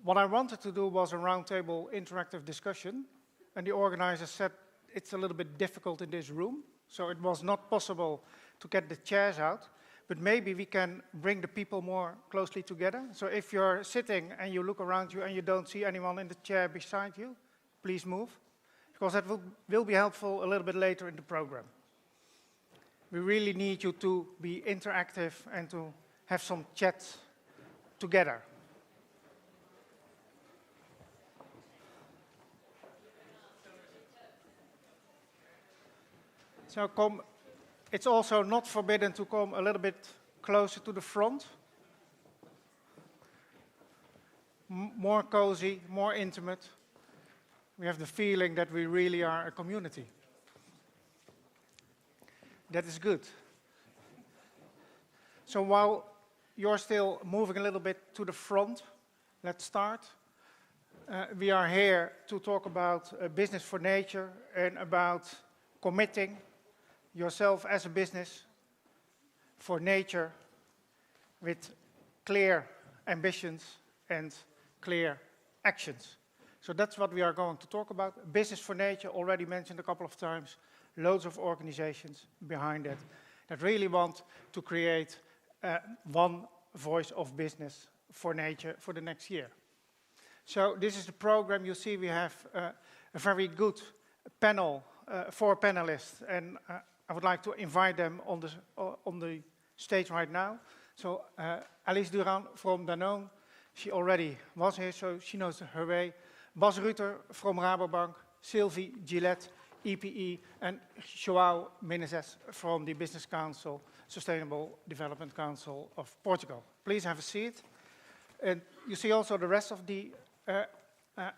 what I wanted to do was a roundtable interactive discussion, and the organizers said it's a little bit difficult in this room, so it was not possible to get the chairs out, but maybe we can bring the people more closely together. So if you're sitting and you look around you and you don't see anyone in the chair beside you, please move, because that will be helpful a little bit later in the program. We really need you to be interactive and to have some chat together. So it's also not forbidden to come a little bit closer to the front. More cozy, more intimate. We have the feeling that we really are a community. That is good. So while you're still moving a little bit to the front, let's start. We are here to talk about business for nature and about committing yourself as a business for nature with clear ambitions and clear actions. So that's what we are going to talk about. Business for nature, already mentioned a couple of times, loads of organizations behind it that really want to create one voice of business for nature for the next year. So this is the program. You see we have a very good panel, 4 panelists, and I would like to invite them on the stage right now. So Alice Durand from Danone, she already was here, so she knows her way. Bas Rüter from Rabobank, Sylvie Gillet, EPE, and João Meneses from the Business Council, Sustainable Development Council of Portugal. Please have a seat. And you see also the rest of the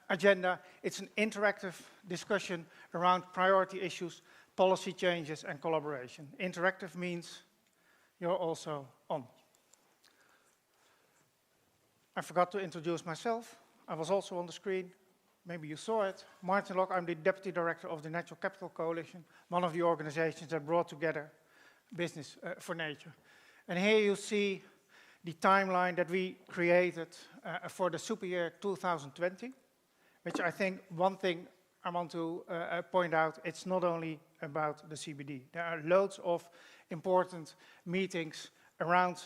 agenda. It's an interactive discussion around priority issues, policy changes, and collaboration. Interactive means you're also on. I forgot to introduce myself. I was also on the screen. Maybe you saw it. Martin Lok, I'm the Deputy Director of the Natural Capital Coalition, one of the organizations that brought together Business for Nature. And here you see the timeline that we created for the super year 2020, which I think one thing I want to point out, it's not only about the CBD. There are loads of important meetings around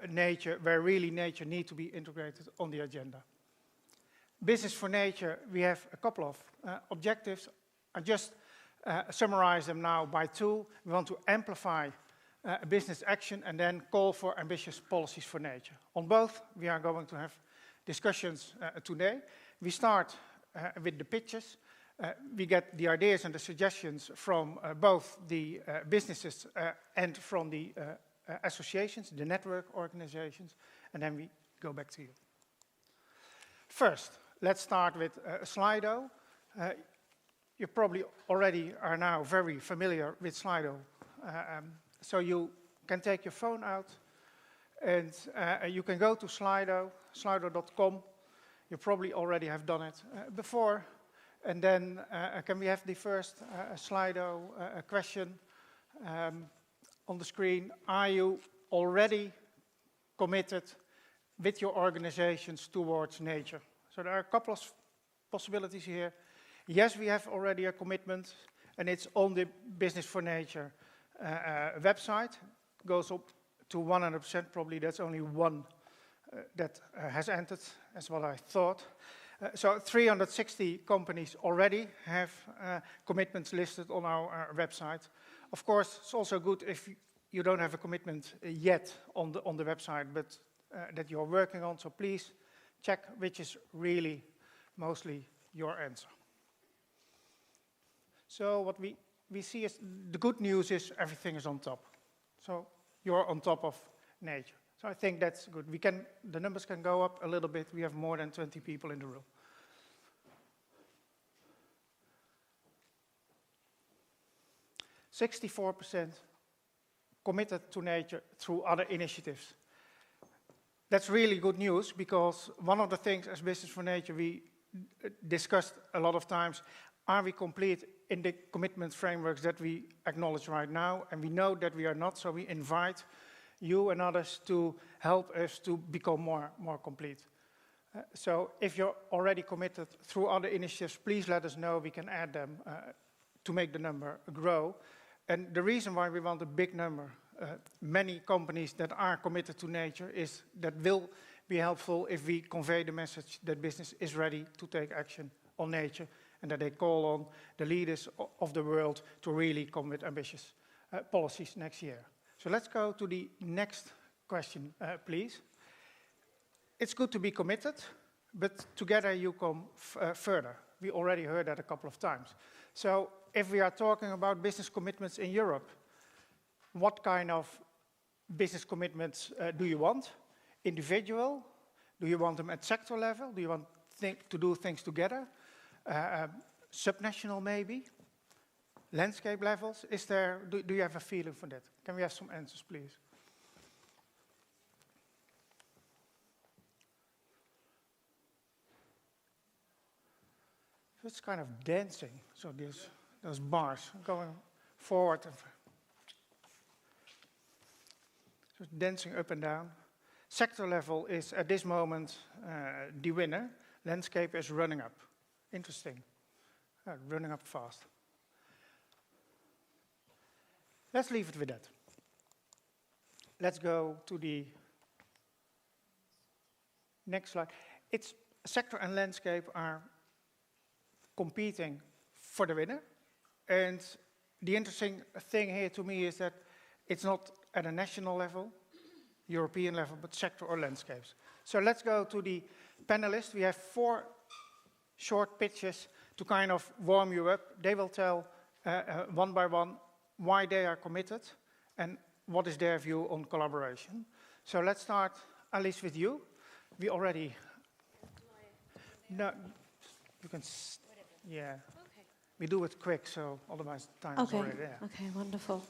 nature, where really nature needs to be integrated on the agenda. Business for Nature, we have a couple of objectives. I just summarize them now by 2. We want to amplify business action and then call for ambitious policies for nature. On both, we are going to have discussions today. We start with the pitches. We get the ideas and the suggestions from both the businesses and from the associations, the network organizations, and then we go back to you. First, let's start with Slido. You probably already are now very familiar with Slido. So you can take your phone out and you can go to Slido, slido.com. You probably already have done it before. And then can we have the first Slido question on the screen? Are you already committed with your organizations towards nature? So there are a couple of possibilities here. Yes, we have already a commitment, and it's on the Business for Nature website. It goes up to 100%, probably that's only one that has entered, as what I thought. So 360 companies already have commitments listed on our website. Of course, it's also good if you don't have a commitment yet on the website, but that you're working on, so please check which is really mostly your answer. So what we see is, the good news is everything is on top. So you're on top of nature. So I think that's good. The numbers can go up a little bit. We have more than 20 people in the room. "64% committed to nature through other initiatives." That's really good news, because one of the things as Business for Nature we discussed a lot of times, are we complete in the commitment frameworks that we acknowledge right now? And we know that we are not, so we invite you and others to help us to become more complete. So if you're already committed through other initiatives, please let us know. We can add them to make the number grow. And the reason why we want a big number, many companies that are committed to nature, is that will be helpful if we convey the message that business is ready to take action on nature and that they call on the leaders of the world to really come with ambitious policies next year. So let's go to the next question, please. It's good to be committed, but together you come further. We already heard that a couple of times. So if we are talking about business commitments in Europe, what kind of business commitments do you want? Individual? Do you want them at sector level? Do you want to do things together? Subnational maybe? Landscape levels? Is there, do you have a feeling for that? Can we have some answers, please? It's kind of dancing, so those bars going forward. So dancing up and down. Sector level is, at this moment, the winner. Landscape is running up. Interesting. Running up fast. Let's leave it with that. Let's go to the next slide. It's sector and landscape are competing for the winner. And the interesting thing here to me is that it's not at a national level, European level, but sector or landscapes. So let's go to the panelists. We have 4 short pitches to kind of warm you up. They will tell one by one why they are committed and what is their view on collaboration. So let's start, Alice, with you. We already... No, you can... Yeah. Okay. We do it quick, so otherwise time is already there. Okay, wonderful.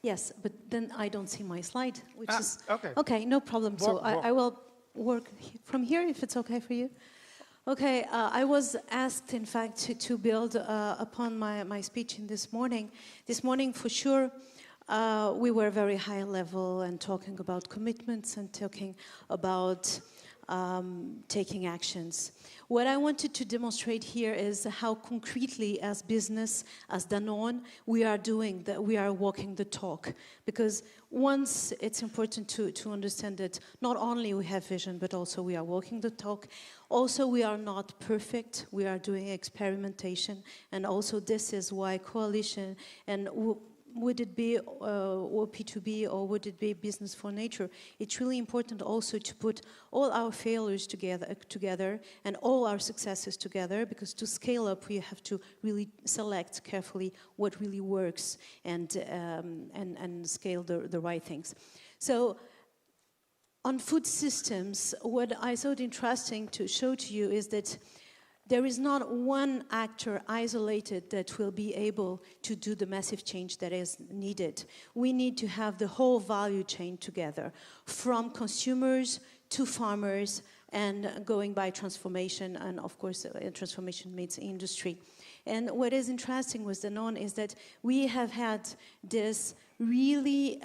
Yes, but then I don't see my slide, which is... Okay. Okay, no problem. So I will work from here, if it's okay for you. Okay, I was asked, in fact, to build upon my speech in this morning. This morning, for sure, we were very high level and talking about commitments and talking about taking actions. What I wanted to demonstrate here is how concretely, as business, as Danone, we are doing that. We are walking the talk. Because once it's important to understand that not only we have vision, but also we are walking the talk. Also, we are not perfect. We are doing experimentation, and also this is why coalition and would it be or P2B or would it be business for nature? It's really important also to put all our failures together and all our successes together, because to scale up we have to really select carefully what really works and scale the right things. So on food systems, what I thought interesting to show to you is that there is not one actor isolated that will be able to do the massive change that is needed. We need to have the whole value chain together, from consumers to farmers and going by transformation, and of course transformation means industry. And what is interesting with Danone is that we have had this really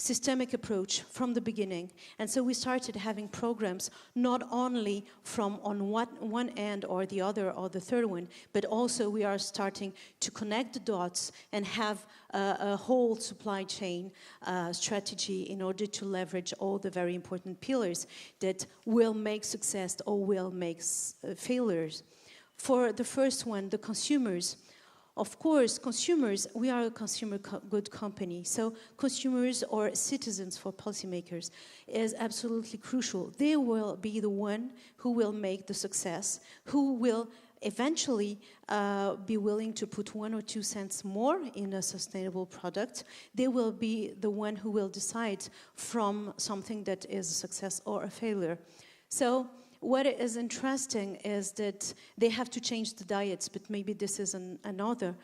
systemic approach from the beginning. And so we started having programs not only from on one end or the other or the third one, but also we are starting to connect the dots and have a whole supply chain strategy in order to leverage all the very important pillars that will make success or will make failures. For the first one, the consumers. Of course, consumers, we are a consumer good company, so consumers or citizens for policymakers is absolutely crucial. They will be the one who will make the success, who will eventually be willing to put 1 or 2 cents more in a sustainable product. They will be the one who will decide from something that is a success or a failure. So what is interesting is that they have to change the diets, but maybe this is another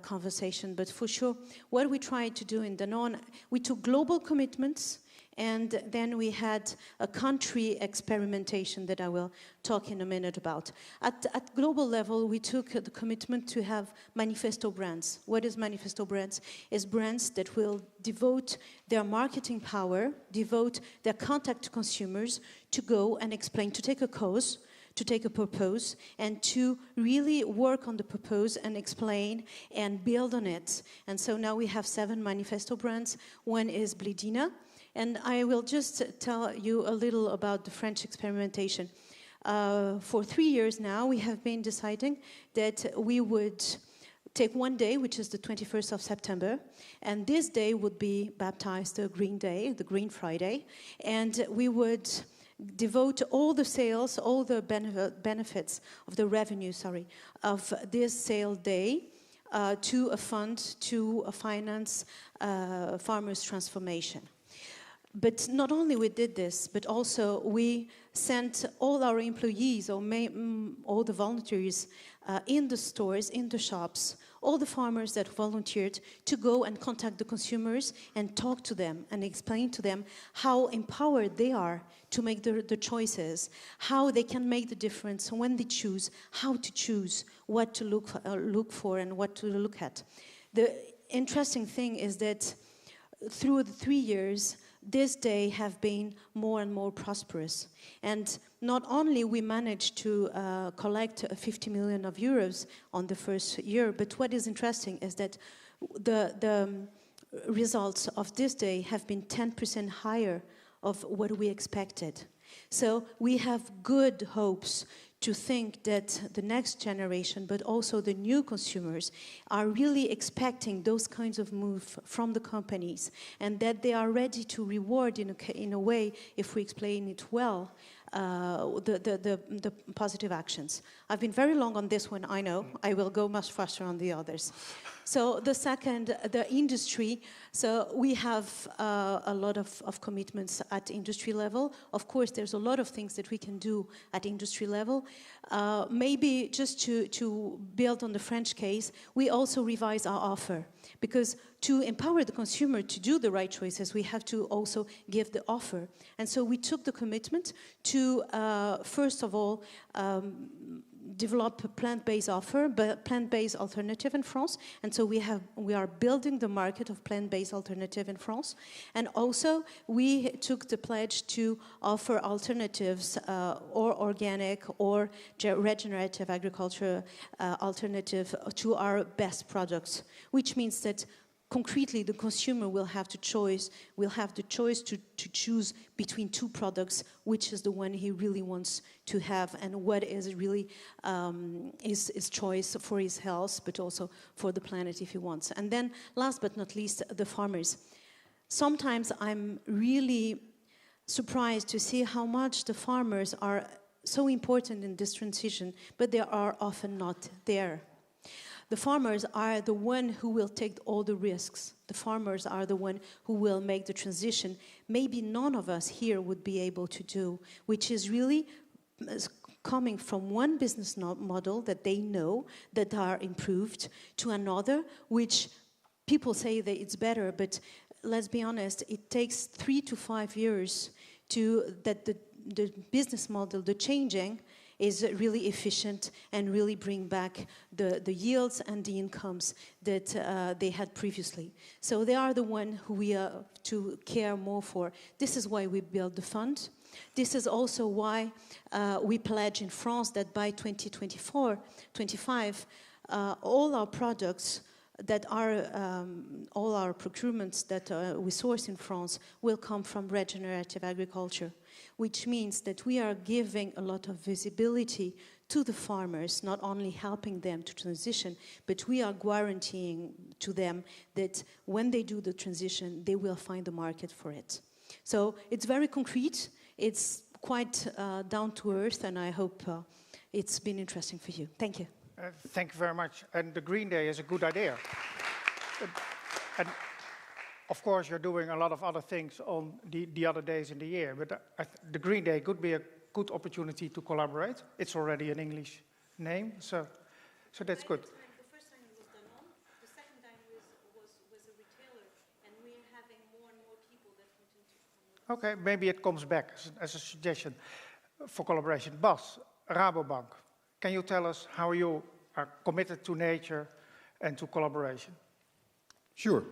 conversation. But for sure, what we tried to do in Danone, we took global commitments And then we had a country experimentation that I will talk in a minute about. At global level, we took the commitment to have manifesto brands. What is manifesto brands? It's brands that will devote their marketing power, devote their contact to consumers to go and explain, to take a cause, to take a purpose, and to really work on the purpose and explain and build on it. And so now we have 7 manifesto brands. One is Bledina. And I will just tell you a little about the French experimentation. For 3 years now, we have been deciding that we would take one day, which is the 21st of September, and this day would be baptized the Green Day, the Green Friday, and we would devote all the sales, all the benefits of the revenue, of this sale day to a fund to finance farmers' transformation. But not only we did this, but also we sent all our employees, or all the volunteers in the stores, in the shops, all the farmers that volunteered to go and contact the consumers and talk to them and explain to them how empowered they are to make the choices, how they can make the difference when they choose, how to choose, what to look for and what to look at. The interesting thing is that through the 3 years, this day have been more and more prosperous. And not only we managed to collect 50 million euros on the first year, but what is interesting is that the results of this day have been 10% higher of what we expected. So we have good hopes to think that the next generation, but also the new consumers, are really expecting those kinds of moves from the companies, and that they are ready to reward in a way, if we explain it well, the positive actions. I've been very long on this one, I know. I will go much faster on the others. So the second, the industry. So we have a lot of commitments at industry level. Of course, there's a lot of things that we can do at industry level. Maybe just to build on the French case, we also revise our offer. Because to empower the consumer to do the right choices, we have to also give the offer. And so we took the commitment to, first of all, develop a plant-based offer, but plant-based alternative in France. And so we are building the market of plant-based alternative in France. And also we took the pledge to offer alternatives or organic or regenerative agriculture alternative to our best products, which means that concretely, the consumer will have the choice to choose between 2 products, which is the one he really wants to have, and what is really his choice for his health, but also for the planet if he wants. And then, last but not least, the farmers. Sometimes I'm really surprised to see how much the farmers are so important in this transition, but they are often not there. The farmers are the one who will take all the risks. The farmers are the one who will make the transition. Maybe none of us here would be able to do, which is really coming from one business model that they know that are improved to another, which people say that it's better, but let's be honest, it takes 3 to 5 years that the business model, the changing, is really efficient and really bring back the yields and the incomes that they had previously. So they are the one who we are to care more for. This is why we built the fund. This is also why we pledge in France that by 2024-25, all our products that are, all our procurements that we source in France will come from regenerative agriculture, which means that we are giving a lot of visibility to the farmers, not only helping them to transition, but we are guaranteeing to them that when they do the transition, they will find the market for it. So it's very concrete, it's quite down to earth, and I hope it's been interesting for you. Thank you. Thank you very much. And the Green Day is a good idea. And of course, you're doing a lot of other things on the other days in the year, but the Green Day could be a good opportunity to collaborate. It's already an English name, so that's good. The first time it was Danone, the second time was a retailer, and we're having more and more people that want to come with Okay, maybe it comes back as a suggestion for collaboration. Bas, Rabobank, can you tell us how you are committed to nature and to collaboration? Sure.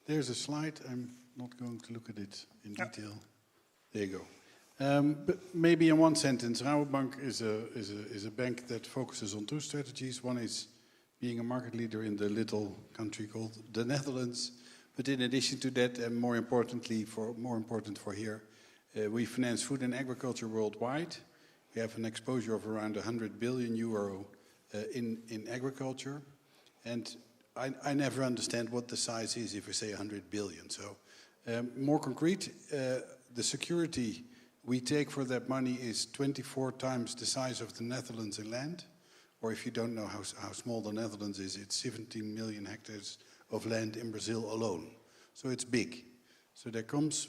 There's a slide. I'm not going to look at it in detail. There you go. But maybe in one sentence, Rabobank is a bank that focuses on two strategies. One is being a market leader in the little country called the Netherlands. But in addition to that, and more important for here, we finance food and agriculture worldwide. We have an exposure of around 100 billion euro in agriculture. And I never understand what the size is if we say 100 billion. So more concrete, the security we take for that money is 24 times the size of the Netherlands in land. Or if you don't know how small the Netherlands is, it's 17 million hectares of land in Brazil alone. So it's big. So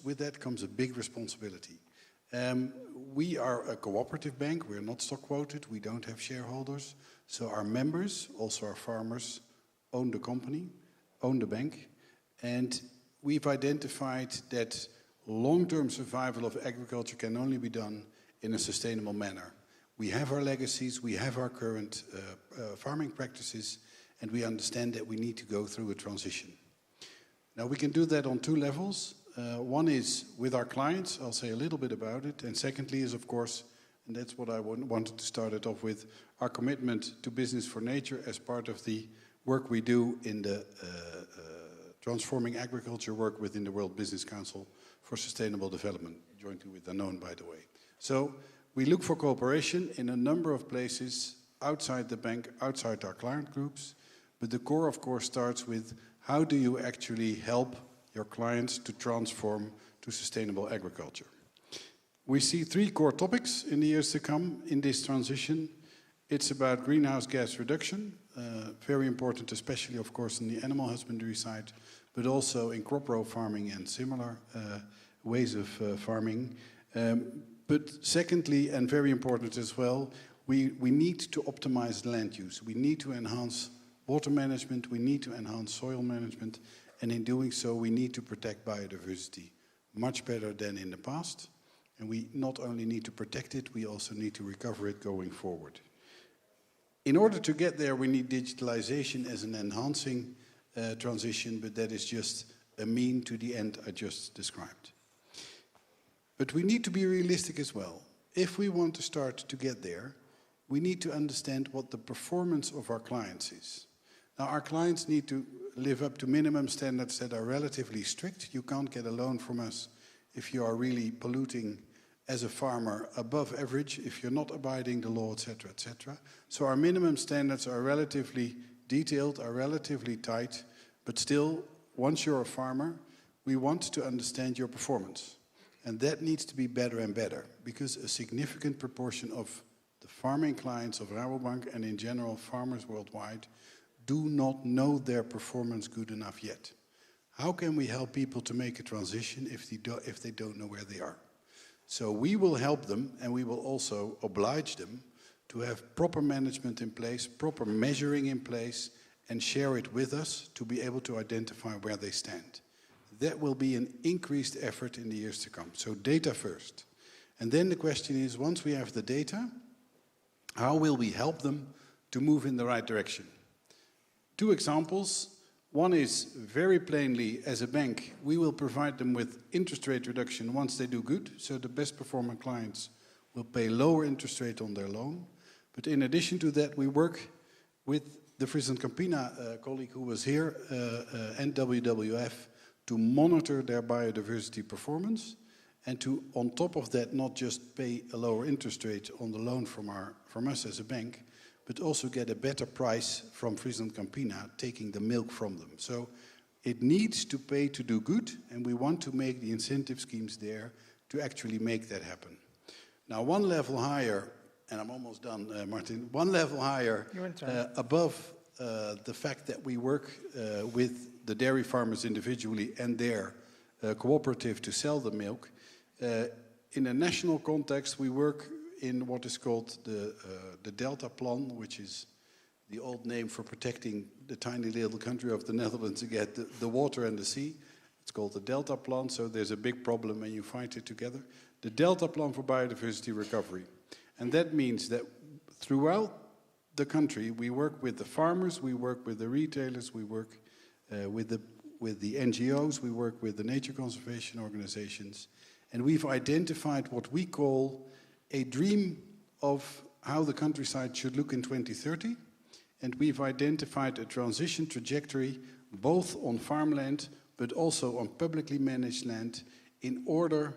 with that comes a big responsibility. We are a cooperative bank. We're not stock quoted. We don't have shareholders. So our members, also our farmers, own the company, own the bank. And we've identified that long-term survival of agriculture can only be done in a sustainable manner. We have our legacies, we have our current farming practices, and we understand that we need to go through a transition. Now, we can do that on two levels. One is with our clients, I'll say a little bit about it, and secondly is, of course, and that's what I wanted to start it off with, our commitment to business for nature as part of the work we do in the transforming agriculture work within the World Business Council for Sustainable Development, jointly with Danone, by the way. So we look for cooperation in a number of places outside the bank, outside our client groups, but the core, of course, starts with how do you actually help your clients to transform to sustainable agriculture. We see three core topics in the years to come in this transition. It's about greenhouse gas reduction, very important, especially, of course, in the animal husbandry side, but also in crop row farming and similar ways of farming. But secondly, and very important as well, we need to optimize land use. We need to enhance water management, we need to enhance soil management, and in doing so, we need to protect biodiversity much better than in the past. And we not only need to protect it, we also need to recover it going forward. In order to get there, we need digitalization as an enhancing transition, but that is just a mean to the end I just described. But we need to be realistic as well. If we want to start to get there, we need to understand what the performance of our clients is. Now, our clients need to live up to minimum standards that are relatively strict. You can't get a loan from us if you are really polluting as a farmer above average, if you're not abiding the law, etc., etc. So our minimum standards are relatively detailed, are relatively tight, but still, once you're a farmer, we want to understand your performance. And that needs to be better and better, because a significant proportion of the farming clients of Rabobank and in general farmers worldwide do not know their performance good enough yet. How can we help people to make a transition if they don't know where they are? So we will help them, and we will also oblige them to have proper management in place, proper measuring in place, and share it with us to be able to identify where they stand. That will be an increased effort in the years to come. So data first. And then the question is, once we have the data, how will we help them to move in the right direction? Two examples. One is very plainly, as a bank, we will provide them with interest rate reduction once they do good. So the best performing clients will pay lower interest rate on their loan. But in addition to that, we work with the Friesland Campina colleague who was here and WWF to monitor their biodiversity performance and to, on top of that, not just pay a lower interest rate on the loan from us as a bank, but also get a better price from Friesland Campina, taking the milk from them. So it needs to pay to do good, and we want to make the incentive schemes there to actually make that happen. Now, one level higher, and I'm almost done, Martin, one level higher above the fact that we work with the dairy farmers individually and their cooperative to sell the milk. In a national context, we work in what is called the Delta Plan, which is the old name for protecting the tiny little country of the Netherlands against the water and the sea. It's It's called the Delta Plan, so there's a big problem and you fight it together. The Delta Plan for Biodiversity Recovery. And that means that throughout the country, we work with the farmers, we work with the retailers, we work with the NGOs, we work with the nature conservation organizations, and we've identified what we call a dream of how the countryside should look in 2030, and we've identified a transition trajectory both on farmland but also on publicly managed land in order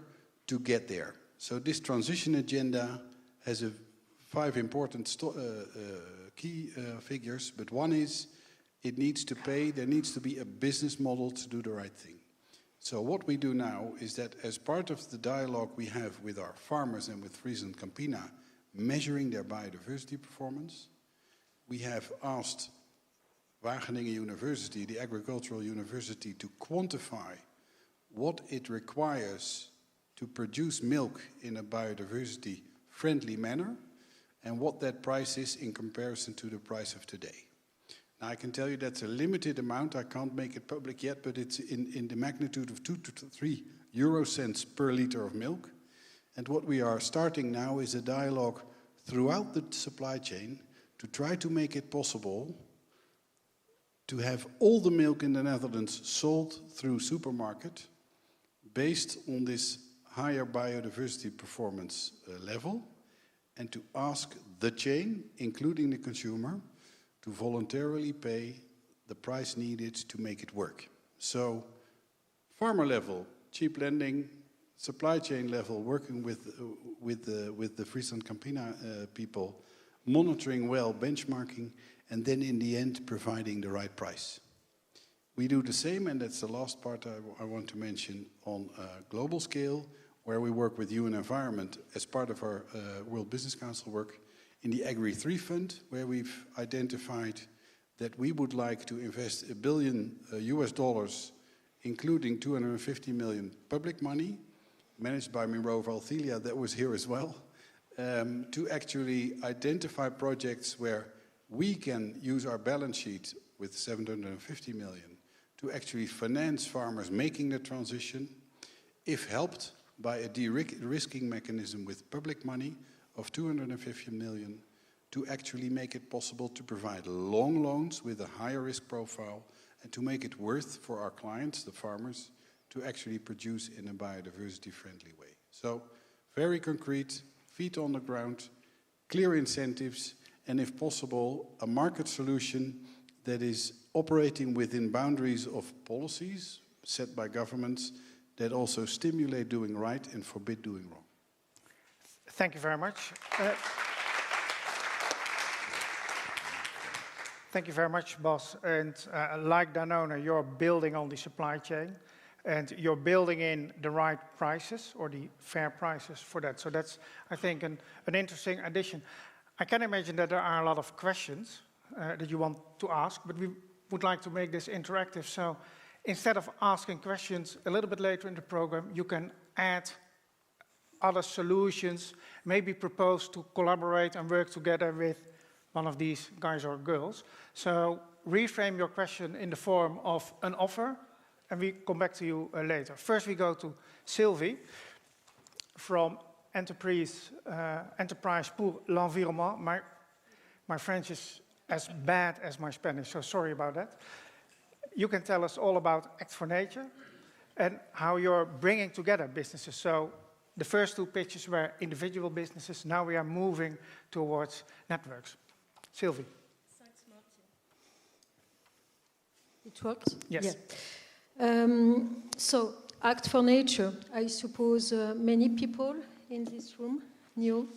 to get there. So this transition agenda has 5 important key figures, but one is it needs to pay, there needs to be a business model to do the right thing. So what we do now is that as part of the dialogue we have with our farmers and with Friesland Campina, measuring their biodiversity performance, we have asked Wageningen University, the agricultural university, to quantify what it requires to produce milk in a biodiversity-friendly manner and what that price is in comparison to the price of today. Now, I can tell you that's a limited amount. I can't make it public yet, but it's in the magnitude of 2 to 3 euro cents per liter of milk. And what we are starting now is a dialogue throughout the supply chain to try to make it possible to have all the milk in the Netherlands sold through supermarket based on this higher biodiversity performance level, and to ask the chain, including the consumer, to voluntarily pay the price needed to make it work. So, farmer level, cheap lending, supply chain level, working with the Friesland Campina people, monitoring well, benchmarking, and then in the end providing the right price. We do the same, and that's the last part I want to mention, on a global scale, where we work with UN Environment as part of our World Business Council work in the Agri-3 Fund, where we've identified that we would like to invest $1 billion US, including 250 million public money, managed by Miro Valthelia, that was here as well, to actually identify projects where we can use our balance sheet with 750 million to actually finance farmers making the transition, if helped by a de-risking mechanism with public money of 250 million, to actually make it possible to provide long loans with a higher risk profile and to make it worth for our clients, the farmers, to actually produce in a biodiversity-friendly way. So, very concrete, feet on the ground, clear incentives, and if possible, a market solution that is operating within boundaries of policies set by governments that also stimulate doing right and forbid doing wrong. Thank you very much. Thank you very much, Bas. And like Danone, you're building on the supply chain, and you're building in the right prices or the fair prices for that. So that's, I think, an interesting addition. I can imagine that there are a lot of questions that you want to ask, but we would like to make this interactive. So instead of asking questions a little bit later in the program, you can add other solutions, maybe propose to collaborate and work together with one of these guys or girls. So reframe your question in the form of an offer, and we come back to you later. First we go to Sylvie from Entreprises pour l'Environnement. My French is as bad as my Spanish, so sorry about that. You can tell us all about Act for Nature and how you're bringing together businesses. So the first 2 pitches were individual businesses. Now we are moving towards networks. Sylvie. Thanks, Martin. It works? Yes. Yeah. So, Act for Nature, I suppose many people in this room knew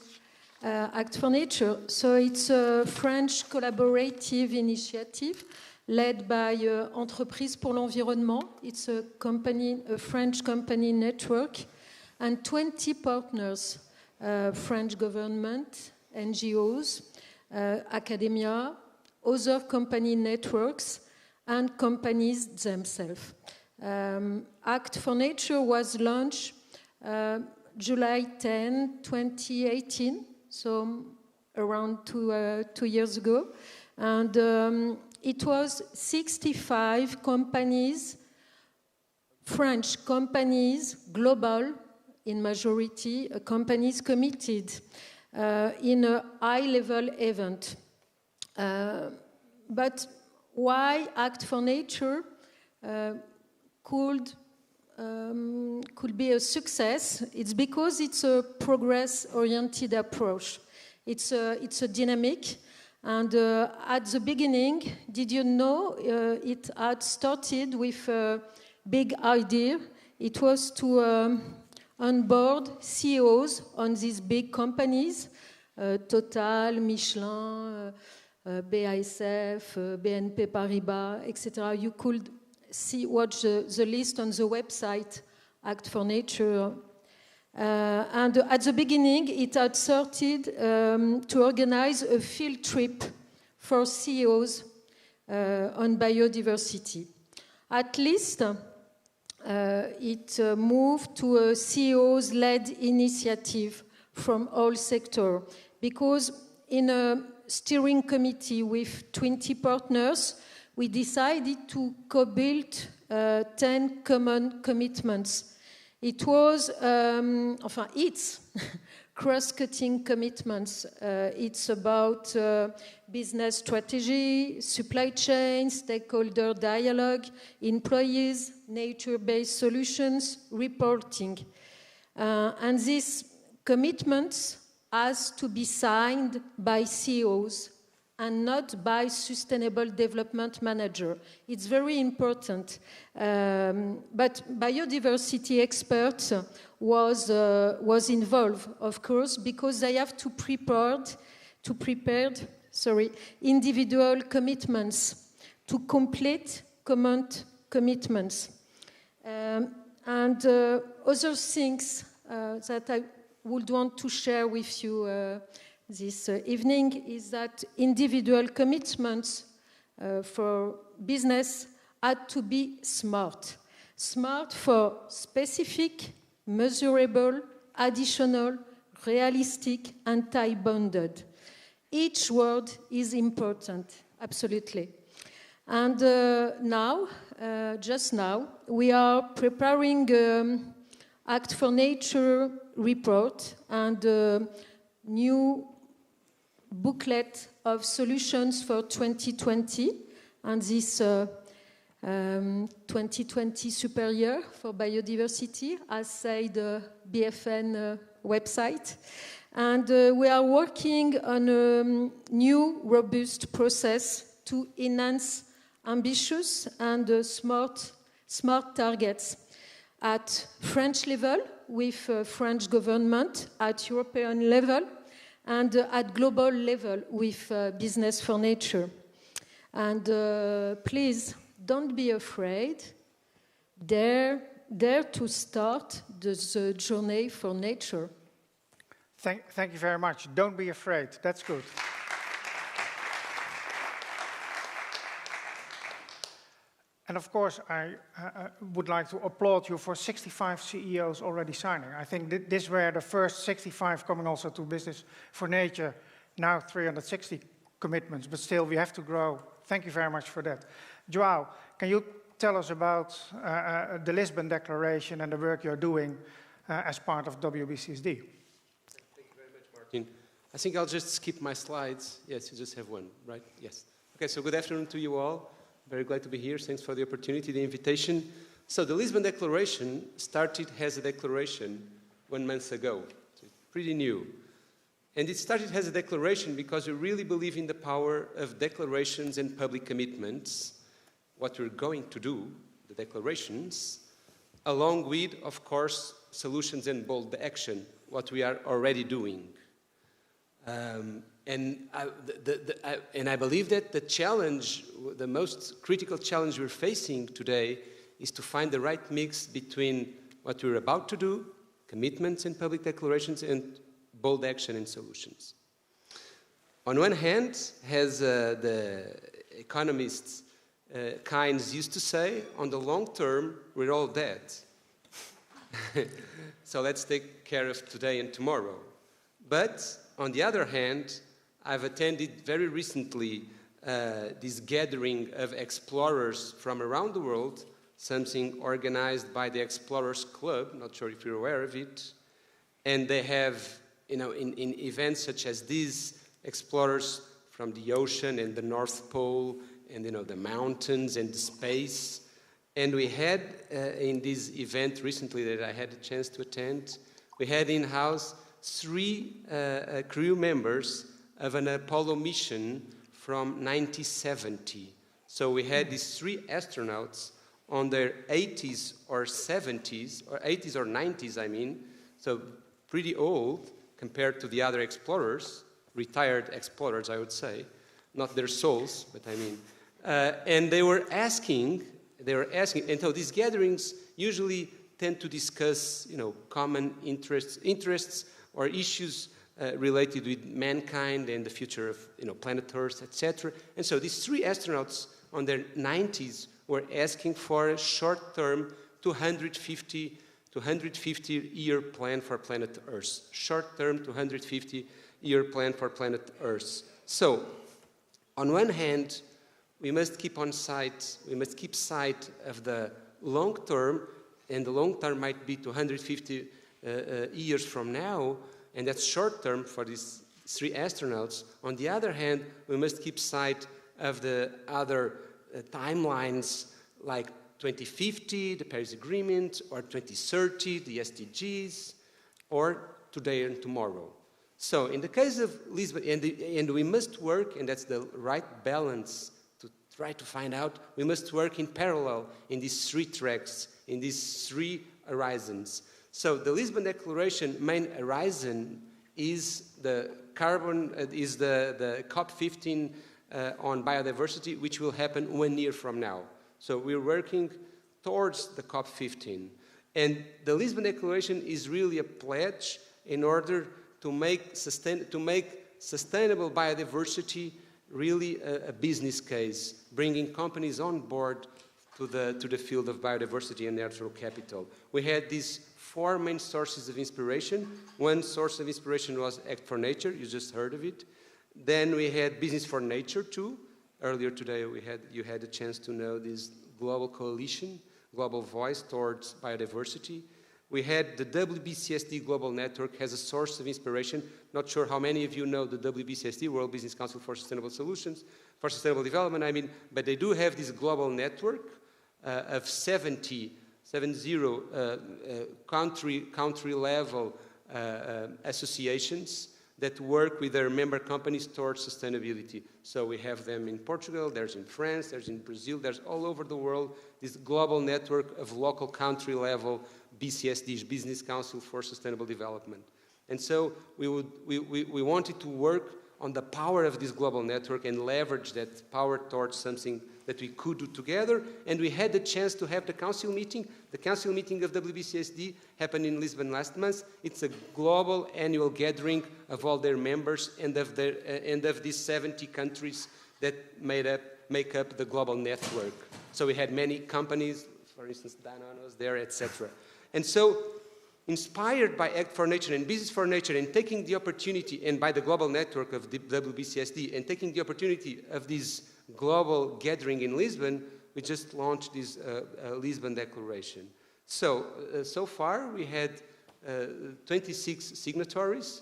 Act for Nature. So it's a French collaborative initiative led by Entreprises pour l'Environnement. It's a French company network, and 20 partners, French government, NGOs, academia, other company networks, and companies themselves. Act for Nature was launched July 10, 2018, so around 2 years ago. And it was 65 companies French companies, global in majority, companies committed in a high-level event. But why Act for Nature could be a success? It's because it's a progress-oriented approach. It's a dynamic. And at the beginning, did you know it had started with a big idea? It was to onboard CEOs on these big companies, Total, Michelin, BASF, BNP Paribas, etc. You could watch the list on the website, Act for Nature. And at the beginning, it had started to organize a field trip for CEOs on biodiversity. At least, it moved to a CEOs-led initiative from all sectors, because in a steering committee with 20 partners, we decided to co-build 10 common commitments. It was, it's cross-cutting commitments. It's about business strategy, supply chain, stakeholder dialogue, employees, nature-based solutions, reporting. And these commitments has to be signed by CEOs and not by sustainable development manager. It's very important. But biodiversity experts was involved, of course, because they have to prepare individual commitments to complete common commitments. And other things that I would want to share with you this evening is that individual commitments for business had to be smart. Smart for specific, measurable, additional, realistic, and time-bounded. Each word is important, absolutely. And just now, we are preparing Act for Nature report and new booklet of solutions for 2020, and this 2020 super year for biodiversity, as said the BFN website. And we are working on a new robust process to enhance ambitious and smart targets at French level with French government, at European level, and at global level with Business for Nature. And please, don't be afraid. Dare to start the journey for nature. Thank you very much. Don't be afraid. That's good. And of course, I would like to applaud you for 65 CEOs already signing. I think these were the first 65 coming also to Business for Nature, now 360 commitments, but still we have to grow. Thank you very much for that. João, can you tell us about the Lisbon Declaration and the work you're doing as part of WBCSD? Thank you very much, Martin. I think I'll just skip my slides. Yes, you just have one, right? Yes. Okay, so good afternoon to you all. Very glad to be here. Thanks for the opportunity, the invitation. So the Lisbon Declaration started as a declaration 1 month ago. So it's pretty new. And it started as a declaration because we really believe in the power of declarations and public commitments, what we're going to do, the declarations, along with, of course, solutions and bold action, what we are already doing. And I believe that the challenge, the most critical challenge we're facing today is to find the right mix between what we're about to do, commitments and public declarations, and bold action and solutions. On one hand, as the economists Keynes used to say, on the long term, we're all dead. So let's take care of today and tomorrow. But on the other hand, I've attended very recently this gathering of explorers from around the world something organized by the Explorers Club, not sure if you're aware of it. And they have, in events such as these, explorers from the ocean and the North Pole and, the mountains and the space. And we had, in this event recently that I had a chance to attend, we had in-house 3 crew members of an Apollo mission from 1970. So we had these 3 astronauts on their 80s or 70s, or 80s or 90s, I mean, so pretty old compared to the other explorers, retired explorers, I would say, not their souls, but I mean, and they were asking, and so these gatherings usually tend to discuss, common interests or issues related with mankind and the future of, planet Earth, etc. And so these 3 astronauts on their 90s were asking for a short-term 250-year plan for planet Earth. Short-term 250-year plan for planet Earth. So, on one hand, we must keep sight of the long term, and the long term might be 250 years from now, and that's short term for these 3 astronauts. On the other hand, we must keep sight of the other timelines like 2050, the Paris Agreement, or 2030, the SDGs, or today and tomorrow. So in the case of Lisbon, and we must work, and that's the right balance to try to find out, we must work in parallel in these 3 tracks, in these 3 horizons. So the Lisbon Declaration main horizon is the the COP15 on biodiversity, which will happen 1 year from now. So we're working towards the COP15. And the Lisbon Declaration is really a pledge in order to make sustainable biodiversity really a business case, bringing companies on board to the field of biodiversity and natural capital. We had these 4 main sources of inspiration. One source of inspiration was Act for Nature, you just heard of it. Then we had Business for Nature too. Earlier today you had a chance to know this global coalition, global voice towards biodiversity. We had the WBCSD Global Network as a source of inspiration. Not sure how many of you know the WBCSD, World Business Council for Sustainable Solutions, for Sustainable Development, I mean, but they do have this global network of 70 country level associations that work with their member companies towards sustainability. So we have them in Portugal, there's in France, there's in Brazil, there's all over the world, this global network of local country level BCSDs, Business Council for Sustainable Development. And so we wanted to work on the power of this global network and leverage that power towards something that we could do together. And we had the chance to have the council meeting. The council meeting of WBCSD happened in Lisbon last month. It's a global annual gathering of all their members and of these 70 countries that make up the global network. So we had many companies, for instance, Danone was there, etc. And so, inspired by Act for Nature and Business for Nature and taking the opportunity, and by the global network of the WBCSD, and taking the opportunity of this global gathering in Lisbon, we just launched this Lisbon Declaration. So, so far we had 26 signatories,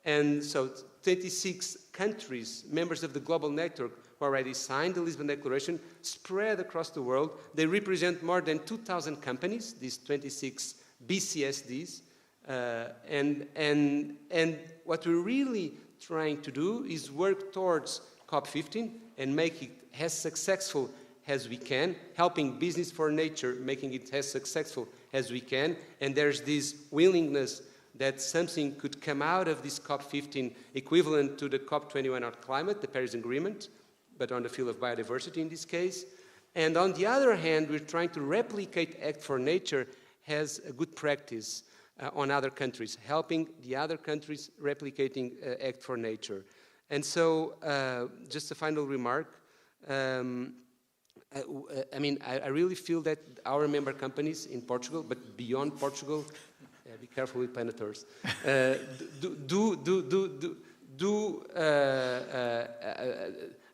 and so 26 countries, members of the global network, who already signed the Lisbon Declaration, spread across the world. They represent more than 2,000 companies, these 26 BCSDs, and what we're really trying to do is work towards COP15 and make it as successful as we can, helping Business for Nature, making it as successful as we can, and there's this willingness that something could come out of this COP15 equivalent to the COP21 on climate, the Paris Agreement, but on the field of biodiversity in this case. And on the other hand, we're trying to replicate Act for Nature as a good practice on other countries, helping the other countries replicating Act for Nature. And so, just a final remark, I mean, I really feel that our member companies in Portugal, but beyond Portugal, be careful with planet Earth,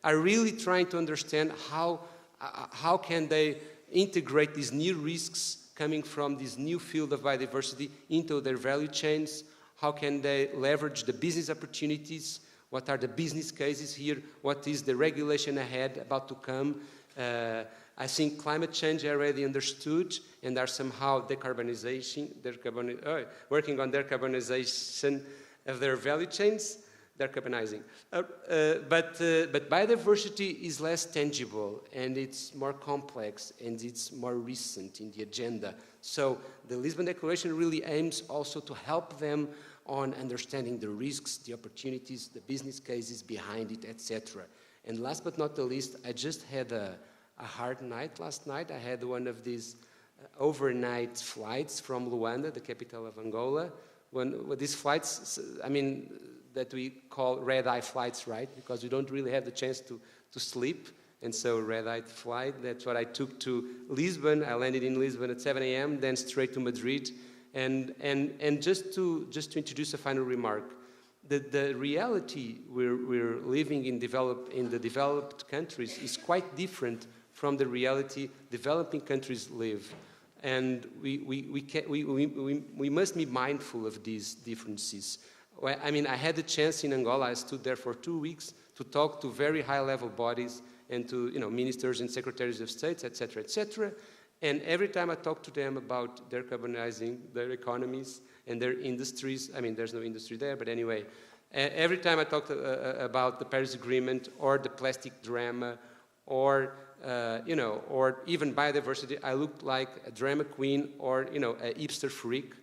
are really trying to understand how can they integrate these new risks coming from this new field of biodiversity into their value chains? How can they leverage the business opportunities? What are the business cases here? What is the regulation ahead about to come? I think climate change already understood and are somehow working on decarbonization of their value chains, decarbonizing. But biodiversity is less tangible and it's more complex and it's more recent in the agenda. So the Lisbon Declaration really aims also to help them on understanding the risks, the opportunities, the business cases behind it, etc. And last but not the least, I just had a hard night last night. I had one of these overnight flights from Luanda, the capital of Angola. When these flights, I mean, that we call red-eye flights, right? Because we don't really have the chance to sleep. And so red-eye flight, that's what I took to Lisbon. I landed in Lisbon at 7 a.m., then straight to Madrid. And just to introduce a final remark, the reality we're living in the developed countries is quite different from the reality developing countries live. And we must be mindful of these differences. I mean, I had the chance in Angola, I stood there for 2 weeks to talk to very high-level bodies and to ministers and secretaries of states, etc., etc. And every time I talked to them about decarbonizing their economies and their industries, I mean, there's no industry there, but anyway, every time I talked about the Paris Agreement or the plastic drama or, or even biodiversity, I looked like a drama queen or, a hipster freak.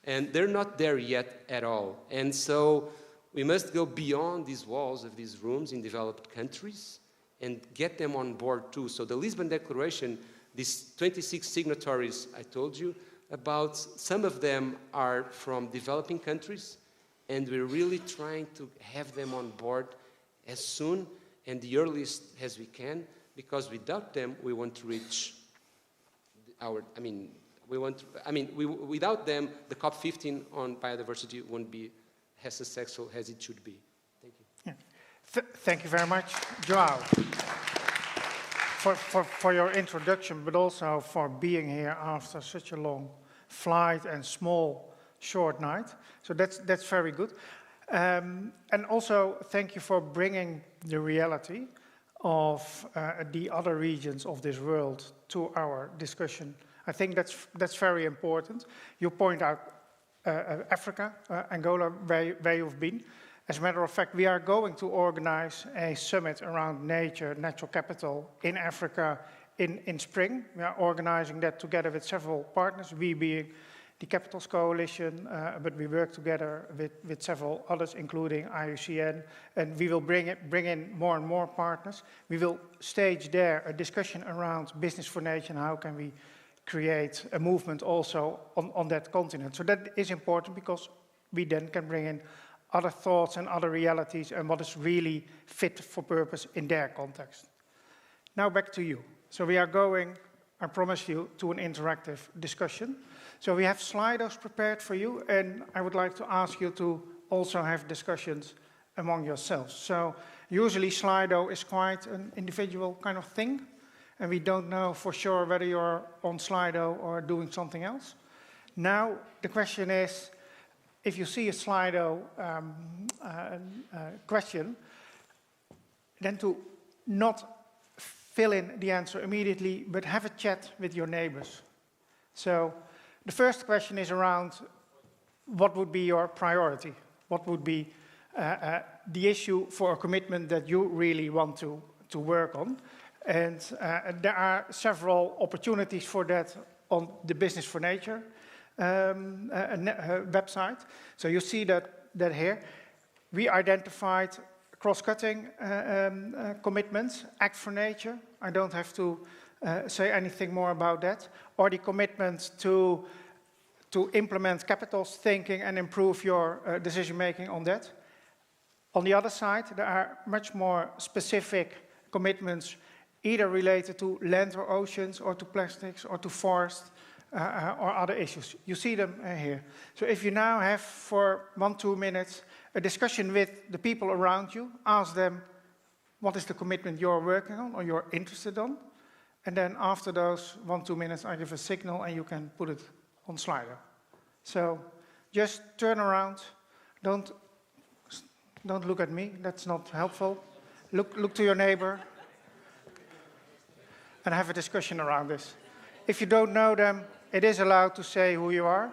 And they're not there yet at all. And so we must go beyond these walls of these rooms in developed countries and get them on board too. So the Lisbon Declaration, these 26 signatories I told you about, some of them are from developing countries, and we're really trying to have them on board as soon and the earliest as we can, because without them, we won't reach without them, the COP15 on biodiversity won't be as successful as it should be. Thank you. Yeah. Thank you very much, João, for your introduction, but also for being here after such a long flight and short night. So that's very good. And also, thank you for bringing the reality of the other regions of this world to our discussion. I think that's very important. You point out Africa, Angola, where you've been. As a matter of fact, we are going to organize a summit around natural capital in Africa in spring. We are organizing that together with several partners, we being the Capitals Coalition, but we work together with several others, including IUCN, and we will bring in more and more partners. We will stage there a discussion around business for nature and how can we create a movement also on that continent. So that is important because we then can bring in other thoughts and other realities and what is really fit for purpose in their context. Now back to you. So we are going, I promise you, to an interactive discussion. So we have Slidos prepared for you, and I would like to ask you to also have discussions among yourselves. So usually Slido is quite an individual kind of thing, and we don't know for sure whether you're on Slido or doing something else. Now, the question is, if you see a Slido question, then to not fill in the answer immediately, but have a chat with your neighbors. So the first question is around what would be your priority? What would be the issue for a commitment that you really want to work on? And there are several opportunities for that on the Business for Nature website. So you see that here. We identified cross-cutting commitments, Act for Nature. I don't have to say anything more about that. Or the commitment to implement capitals thinking and improve your decision-making on that. On the other side, there are much more specific commitments either related to land or oceans or to plastics or to forest or other issues. You see them here. So if you now have for 1-2 minutes a discussion with the people around you, ask them what is the commitment you're working on or you're interested on, And then after those 1-2 minutes, I give a signal and you can put it on Slido. So just turn around. Don't look at me. That's not helpful. Look to your neighbor and have a discussion around this. If you don't know them, it is allowed to say who you are.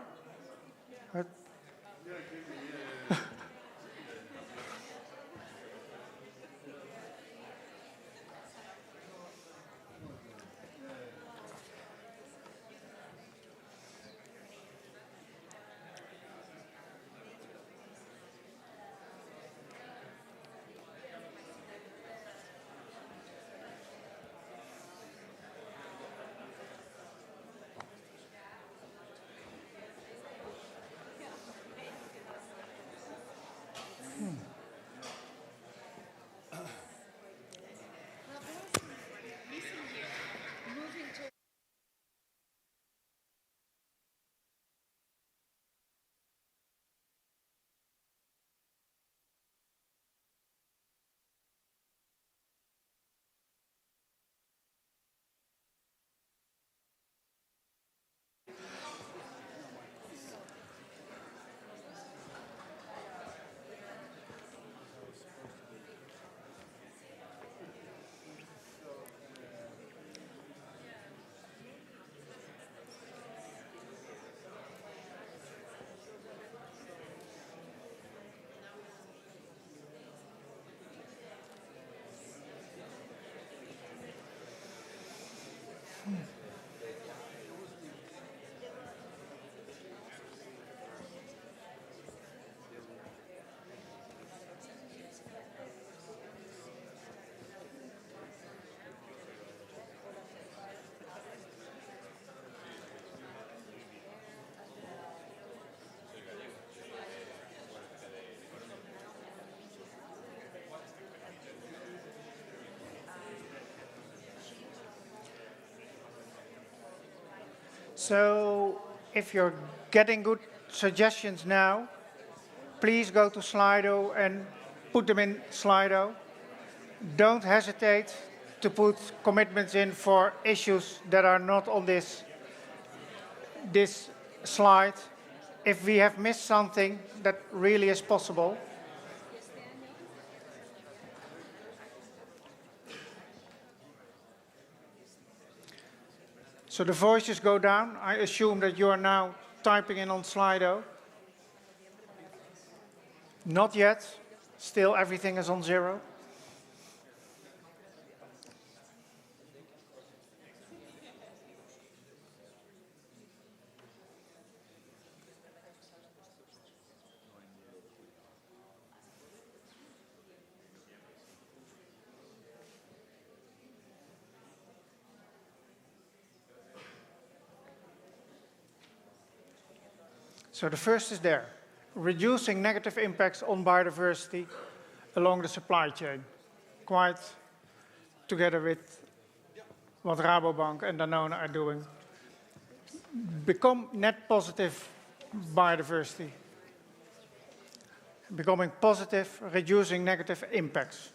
So if you're getting good suggestions now, please go to Slido and put them in Slido. Don't hesitate to put commitments in for issues that are not on this slide. If we have missed something, that really is possible. So the voices go down. I assume that you are now typing in on Slido. Not yet. Still everything is on 0. So the first is there, reducing negative impacts on biodiversity along the supply chain, quite together with what Rabobank and Danone are doing. Become net positive biodiversity, becoming positive, reducing negative impacts.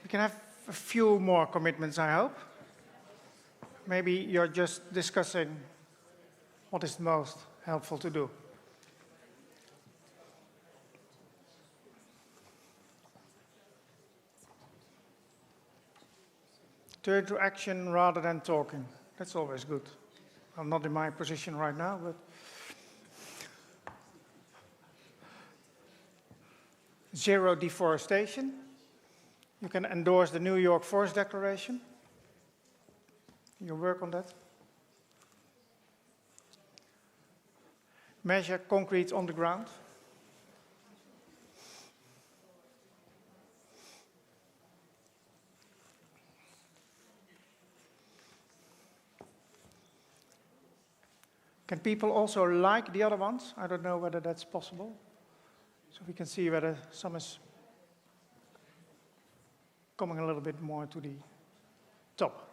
We can have a few more commitments, I hope. Maybe you're just discussing what is most helpful to do. Turn to action rather than talking. That's always good. I'm not in my position right now, but zero deforestation. You can endorse the New York Forest Declaration. You work on that. Measure concrete on the ground. Can people also like the other ones? I don't know whether that's possible. So we can see whether some is coming a little bit more to the top.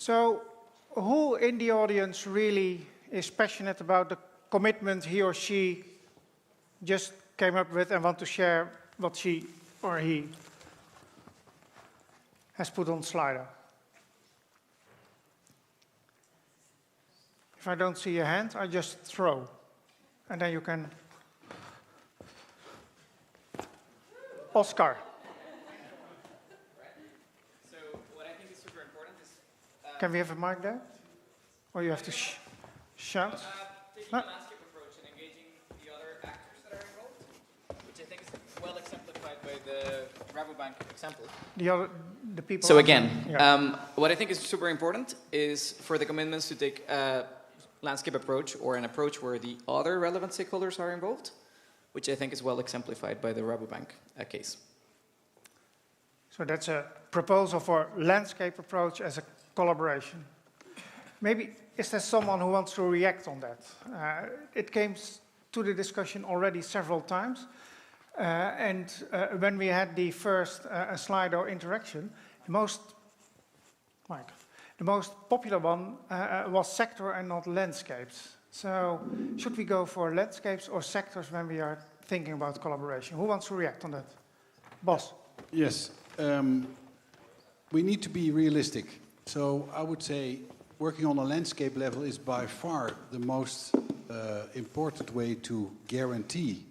So, who in the audience really is passionate about the commitment he or she just came up with and want to share what she or he has put on Slido? If I don't see a hand, I just throw. And then you can... Oscar. So what I think is super important is... Can we have a mic there? Or you have to shout? Taking a landscape approach and engaging the other actors that are involved, which I think is well exemplified by the Rabobank example. The people... So again, yeah. what I think is super important is for the commitments to take a landscape approach or an approach where the other relevant stakeholders are involved, which I think is well exemplified by the Rabobank case. So that's a proposal for landscape approach as a collaboration. Maybe, is there someone who wants to react on that? It came to the discussion already several times. When we had the first Slido interaction, the most popular one was sector and not landscapes. So should we go for landscapes or sectors when we are thinking about collaboration? Who wants to react on that? Bas. Yes. We need to be realistic. So I would say working on a landscape level is by far the most important way to guarantee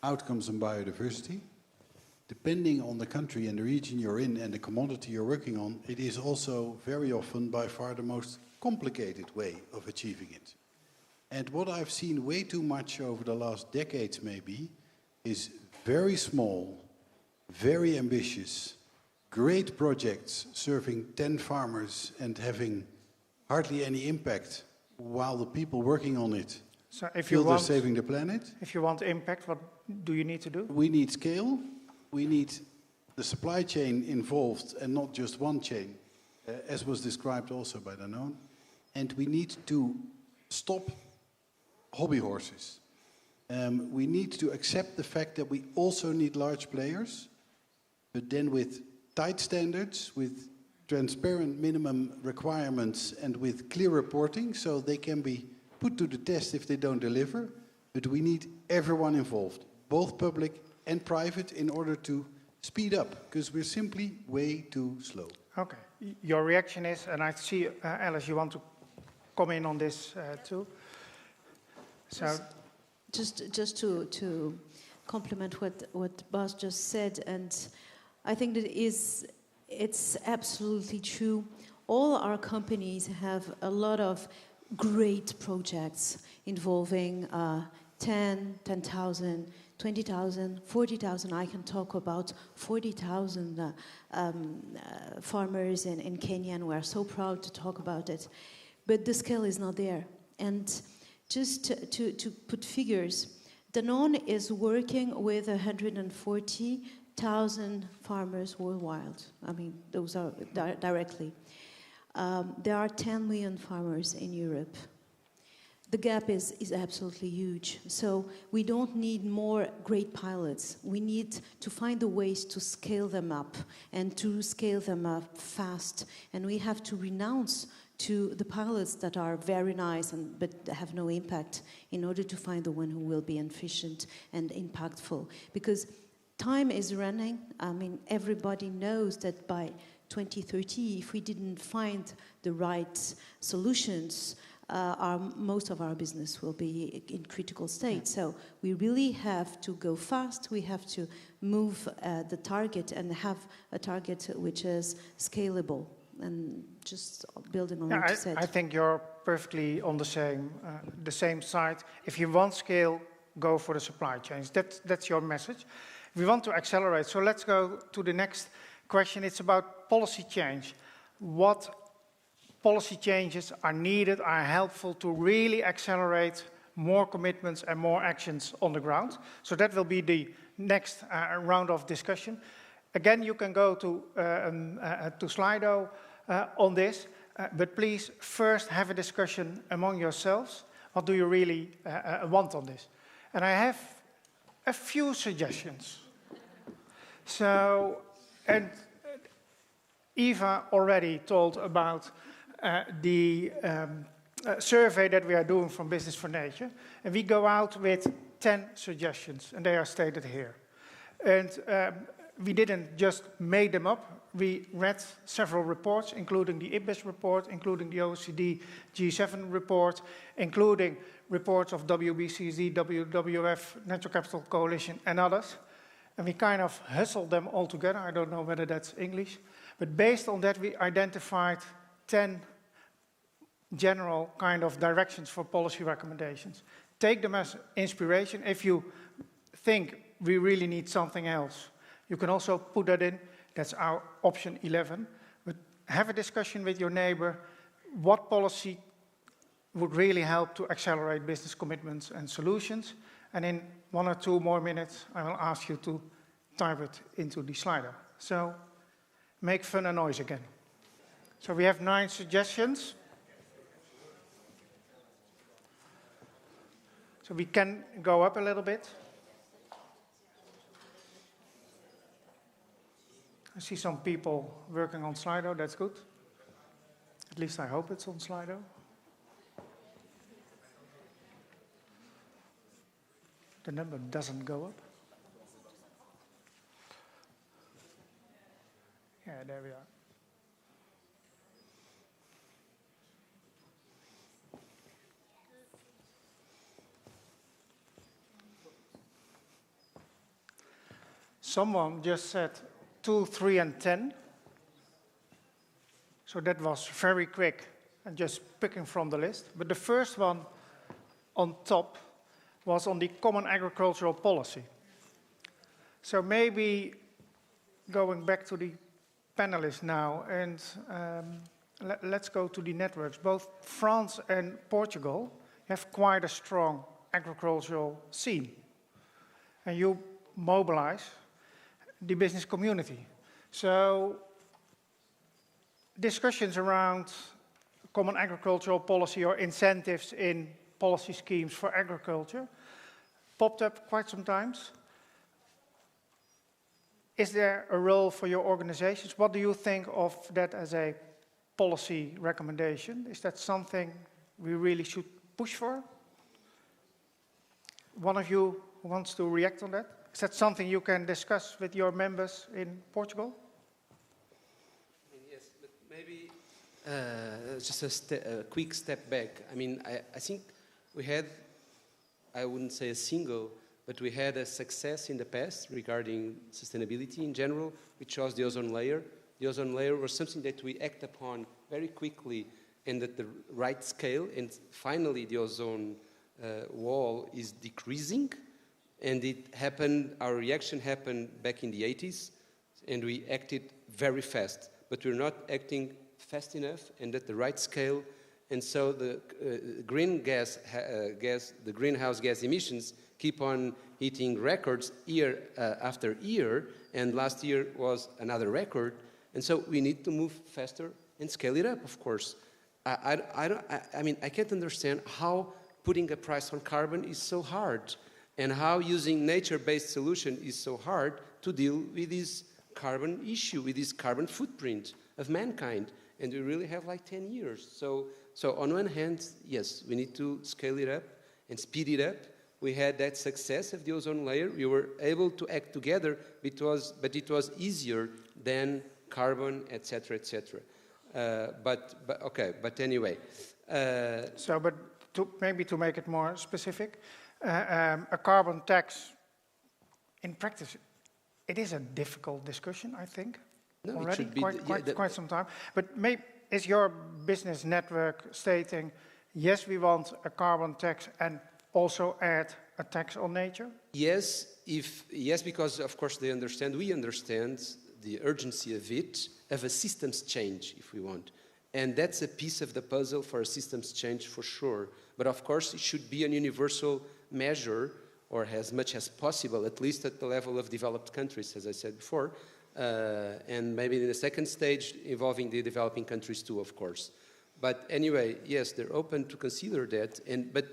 outcomes in biodiversity. Depending on the country and the region you're in and the commodity you're working on, it is also very often by far the most complicated way of achieving it. And what I've seen way too much over the last decades maybe is very small, very ambitious, great projects serving 10 farmers and having hardly any impact while the people working on it feel they're saving the planet. If you want impact, what do you need to do? We need scale. We need the supply chain involved and not just one chain, as was described also by Danone. And we need to stop hobby horses. We need to accept the fact that we also need large players, but then with tight standards, with transparent minimum requirements and with clear reporting so they can be put to the test if they don't deliver. But we need everyone involved, both public and private, in order to speed up, because we're simply way too slow. Okay. Your reaction is, and I see, Alice, you want to come in on this too? So, just to complement what Bas just said, and I think that it's absolutely true. All our companies have a lot of great projects involving 10,000, 20,000, 40,000. I can talk about 40,000 farmers in Kenya, and we're so proud to talk about it. But the scale is not there. And just to put figures, Danone is working with 140,000 farmers worldwide. I mean, those are directly. There are 10 million farmers in Europe. The gap is absolutely huge. So we don't need more great pilots. We need to find the ways to scale them up and to scale them up fast. And we have to renounce to the pilots that are very nice but have no impact in order to find the one who will be efficient and impactful. Because time is running. I mean, everybody knows that by 2030, if we didn't find the right solutions, most of our business will be in critical state. So we really have to go fast. We have to move the target and have a target which is scalable. And just building on what you said. I think you're perfectly on the same side. If you want scale, go for the supply chains. That's your message. We want to accelerate. So let's go to the next question. It's about policy change. What policy changes are needed, are helpful to really accelerate more commitments and more actions on the ground? So that will be the next round of discussion. Again, you can go to Slido on this, but please first have a discussion among yourselves. What do you really want on this? And I have a few suggestions. So, and Eva already told about the survey that we are doing from Business for Nature, and we go out with 10 suggestions, and they are stated here. And we didn't just make them up. We read several reports, including the IPBES report, including the OECD G7 report, including reports of WBCSD, WWF, Natural Capital Coalition, and others. And we kind of hustled them all together. I don't know whether that's English. But based on that, we identified 10 general kind of directions for policy recommendations. Take them as inspiration. If you think we really need something else, you can also put that in. That's our option 11. But have a discussion with your neighbor. What policy would really help to accelerate business commitments and solutions? And in 1 or 2 more minutes, I will ask you to type it into the slider. So make fun and noise again. So we have 9 suggestions. So we can go up a little bit. I see some people working on Slido, that's good. At least I hope it's on Slido. The number doesn't go up. Yeah, there we are. Someone just said 2, 3, and 10. So that was very quick and just picking from the list. But the first one on top was on the common agricultural policy. So maybe going back to the panelists now, and let's go to the networks. Both France and Portugal have quite a strong agricultural scene. And you mobilize the business community. So discussions around common agricultural policy or incentives in policy schemes for agriculture popped up quite some times. Is there a role for your organizations? What do you think of that as a policy recommendation? Is that something we really should push for? One of you wants to react on that? Is that something you can discuss with your members in Portugal? Yes, but maybe just a quick step back. I mean, I think we had, I wouldn't say a single, but we had a success in the past regarding sustainability in general, which was the ozone layer. The ozone layer was something that we act upon very quickly and at the right scale, and finally the ozone wall is decreasing. And it happened, our reaction happened back in the 80s, and we acted very fast. But we're not acting fast enough and at the right scale. And so the the greenhouse gas emissions keep on hitting records year after year. And last year was another record. And so we need to move faster and scale it up, of course. I mean, I can't understand how putting a price on carbon is so hard, and how using nature-based solution is so hard to deal with this carbon issue, with this carbon footprint of mankind. And we really have like 10 years. So on one hand, yes, we need to scale it up and speed it up. We had that success of the ozone layer. We were able to act together, but it was easier than carbon, etc., etc. But anyway. Maybe to make it more specific, a carbon tax, in practice, it is a difficult discussion, I think. No, already, it should be quite some time. But maybe is your business network stating, yes, we want a carbon tax and also add a tax on nature? Yes, because of course we understand the urgency of it, of a systems change, if we want. And that's a piece of the puzzle for a systems change for sure. But of course it should be a universal measure, or as much as possible, at least at the level of developed countries, as I said before, and maybe in the second stage involving the developing countries too, of course. But anyway, yes, they're open to consider that, but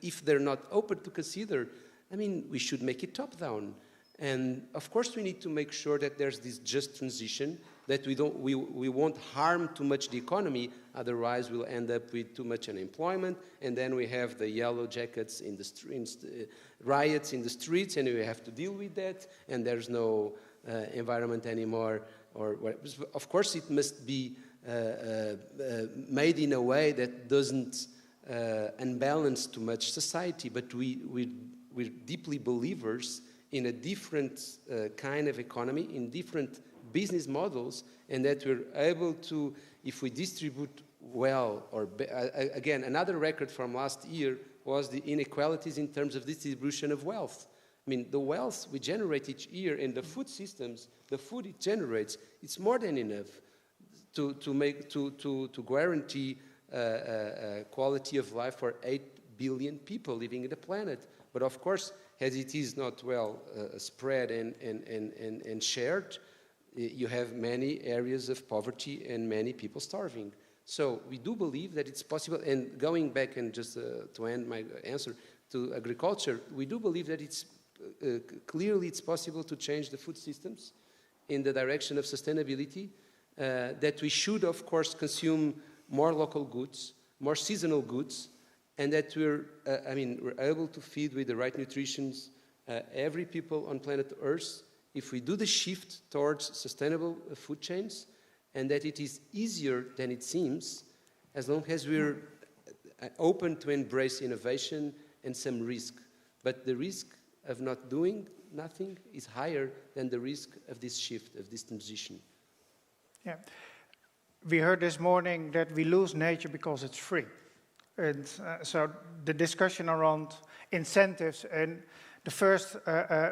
if they're not open to consider, I mean, we should make it top-down. And of course we need to make sure that there's this just transition that we won't harm too much the economy, otherwise we'll end up with too much unemployment, and then we have the yellow jackets in the riots in the streets, and we have to deal with that, and there's no environment anymore. Of course, it must be made in a way that doesn't unbalance too much society, but we're deeply believers in a different kind of economy, in different business models, and that we're able to, if we distribute well, or again, another record from last year was the inequalities in terms of distribution of wealth. I mean, the wealth we generate each year in the food systems, the food it generates, it's more than enough to guarantee quality of life for 8 billion people living in the planet. But of course, as it is not well spread and shared, you have many areas of poverty and many people starving. So we do believe that it's possible, and going back and just to end my answer to agriculture, we do believe that it's clearly it's possible to change the food systems in the direction of sustainability, that we should, of course, consume more local goods, more seasonal goods, and that we're able to feed with the right nutrition every people on planet Earth if we do the shift towards sustainable food chains, and that it is easier than it seems as long as we're open to embrace innovation and some risk. But the risk of not doing nothing is higher than the risk of this shift, of this transition. Yeah. We heard this morning that we lose nature because it's free. And so the discussion around incentives and the first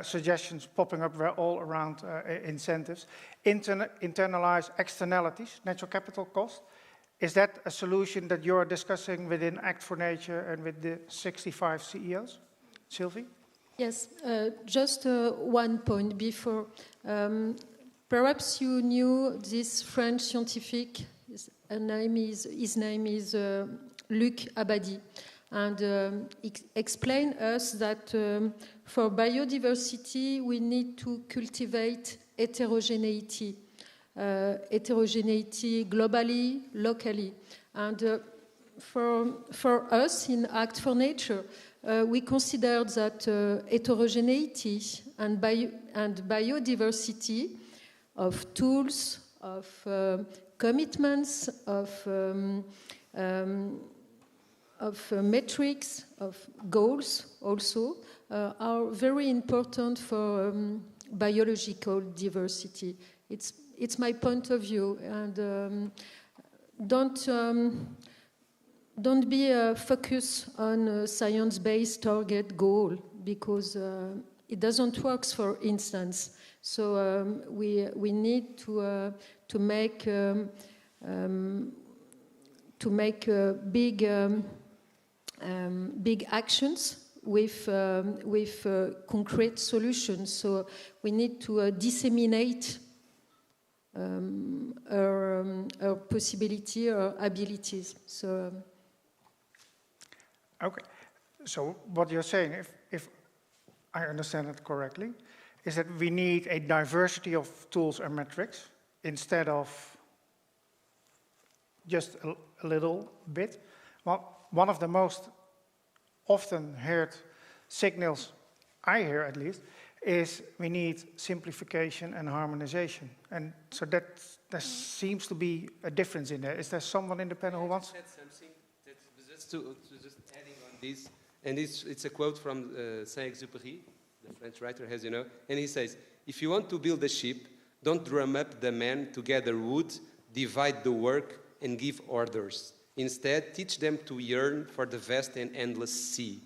suggestions popping up were all around incentives. Internalize externalities, natural capital cost. Is that a solution that you're discussing within Act for Nature and with the 65 CEOs? Sylvie? Yes, just one point before. Perhaps you knew this French scientific, his name is Luc Abadi, and he explained us that for biodiversity we need to cultivate heterogeneity, globally, locally, and for us in Act for Nature, we consider that heterogeneity and biodiversity of tools, of commitments, of metrics, of goals also are very important for biological diversity. It's my point of view, and don't be focused on a science-based target goal, because it doesn't work, for instance. So we need to make big actions with concrete solutions. So we need to disseminate our possibility, our abilities. So. Okay, so what you're saying, if I understand it correctly, is that we need a diversity of tools and metrics instead of just a little bit. Well, one of the most often heard signals, I hear at least, is we need simplification and harmonization. And so there seems to be a difference in there. Is there someone in the panel who wants? That's something that's just adding on this, and it's a quote from Saint-Exupéry, the French writer, as you know, and he says, if you want to build a ship, don't drum up the men to gather wood, divide the work, and give orders. Instead, teach them to yearn for the vast and endless sea.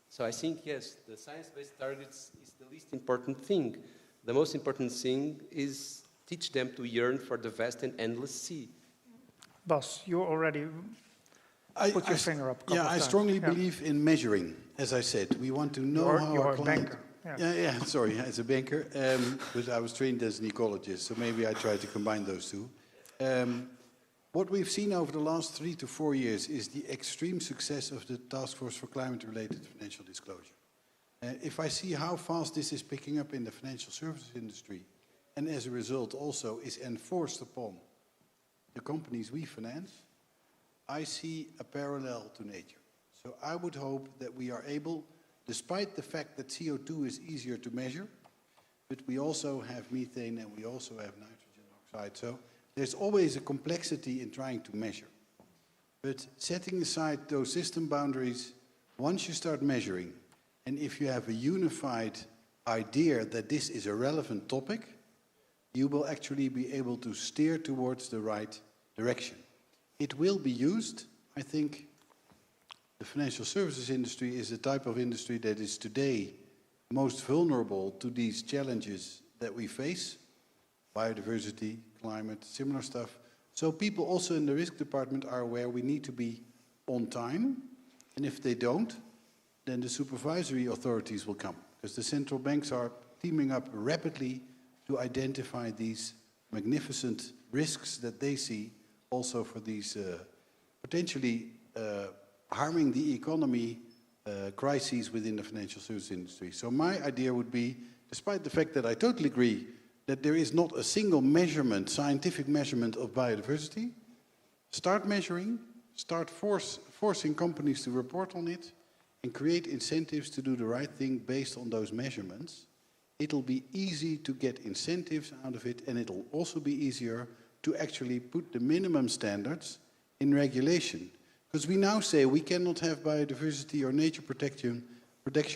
So I think, yes, the science-based targets is the least important thing. The most important thing is teach them to yearn for the vast and endless sea. Bas, you already put your finger up. Yeah, I strongly believe in measuring. As I said, we want to know how our client... Banker. Yeah, sorry, as a banker, but I was trained as an ecologist, so maybe I try to combine those two. What we've seen over the last 3 to 4 years is the extreme success of the Task Force for Climate-Related Financial Disclosure. If I see how fast this is picking up in the financial services industry, and as a result also is enforced upon the companies we finance, I see a parallel to nature. So I would hope that we are able, despite the fact that CO2 is easier to measure, but we also have methane and we also have nitrogen oxide. So there's always a complexity in trying to measure. But setting aside those system boundaries, once you start measuring, and if you have a unified idea that this is a relevant topic, you will actually be able to steer towards the right direction. It will be used. I think the financial services industry is the type of industry that is today most vulnerable to these challenges that we face, biodiversity, climate, similar stuff. So people also in the risk department are aware we need to be on time, and if they don't, then the supervisory authorities will come, because the central banks are teaming up rapidly to identify these magnificent risks that they see also for these potentially harming the economy crises within the financial services industry. So my idea would be, despite the fact that I totally agree that there is not a single measurement, scientific measurement of biodiversity, start measuring, start forcing companies to report on it, and create incentives to do the right thing based on those measurements. It'll be easy to get incentives out of it, and it'll also be easier to actually put the minimum standards in regulation. Because we now say we cannot have biodiversity or nature protection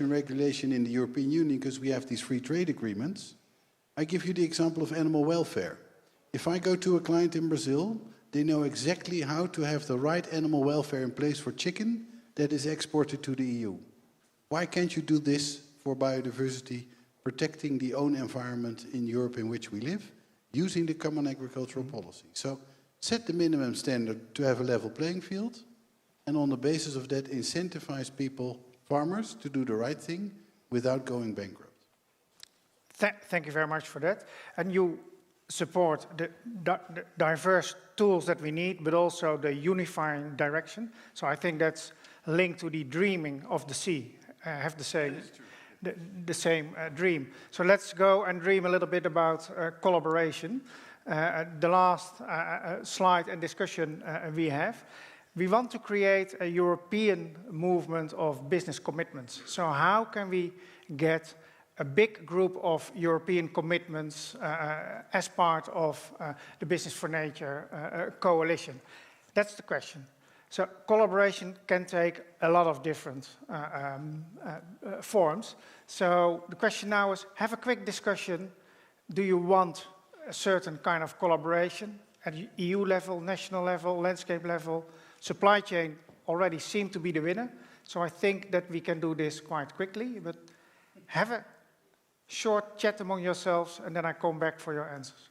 regulation in the European Union because we have these free trade agreements. I give you the example of animal welfare. If I go to a client in Brazil, they know exactly how to have the right animal welfare in place for chicken that is exported to the EU. Why can't you do this for biodiversity, protecting the own environment in Europe in which we live, using the common agricultural policy? So set the minimum standard to have a level playing field, and on the basis of that, incentivize people, farmers, to do the right thing without going bankrupt. Thank you very much for that. And you support the diverse tools that we need, but also the unifying direction. So I think that's linked to the dreaming of the sea. Have the same dream. So let's go and dream a little bit about collaboration. The last slide and discussion we have. We want to create a European movement of business commitments. So how can we get a big group of European commitments as part of the Business for Nature coalition? That's the question. So collaboration can take a lot of different forms. So the question now is, have a quick discussion. Do you want a certain kind of collaboration at EU level, national level, landscape level? Supply chain already seemed to be the winner. So I think that we can do this quite quickly. But have a short chat among yourselves, and then I come back for your answers.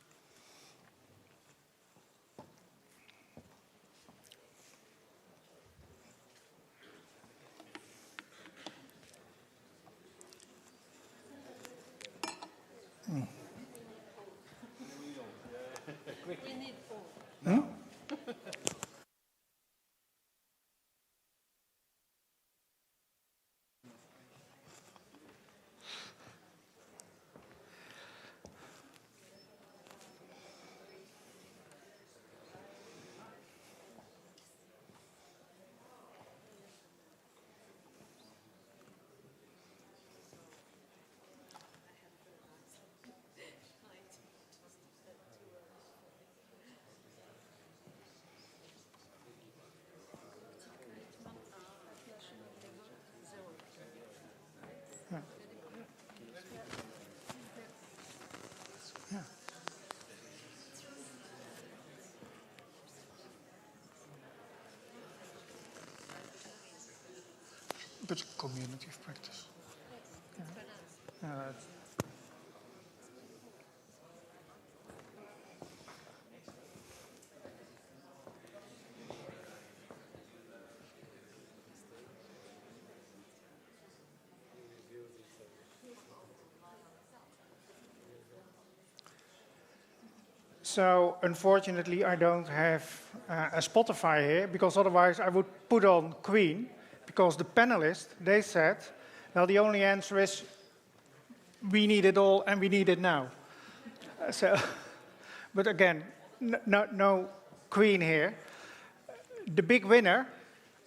But community of practice. So, unfortunately, I don't have a Spotify here, because otherwise I would put on Queen. Because the panelists, they said, well, the only answer is we need it all and we need it now. But again, no queen here. The big winner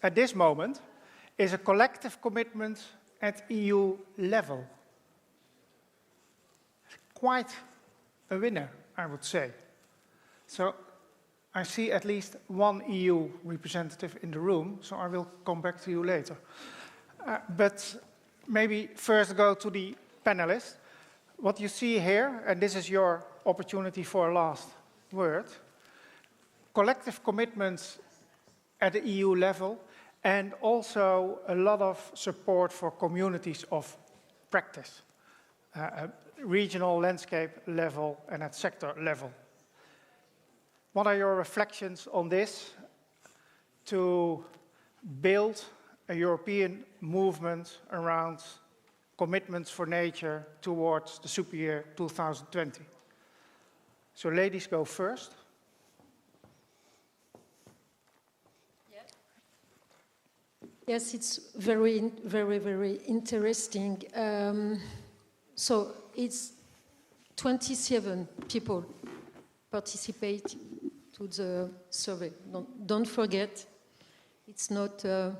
at this moment is a collective commitment at EU level. Quite a winner, I would say. So I see at least one EU representative in the room, so I will come back to you later. But maybe first go to the panelists. What you see here, and this is your opportunity for a last word, collective commitments at the EU level, and also a lot of support for communities of practice, regional landscape level and at sector level. What are your reflections on this to build a European movement around commitments for nature towards the super year 2020? So ladies go first. Yes, it's very, very, very interesting. So it's 27 people participate to the survey. Don't forget, it's not the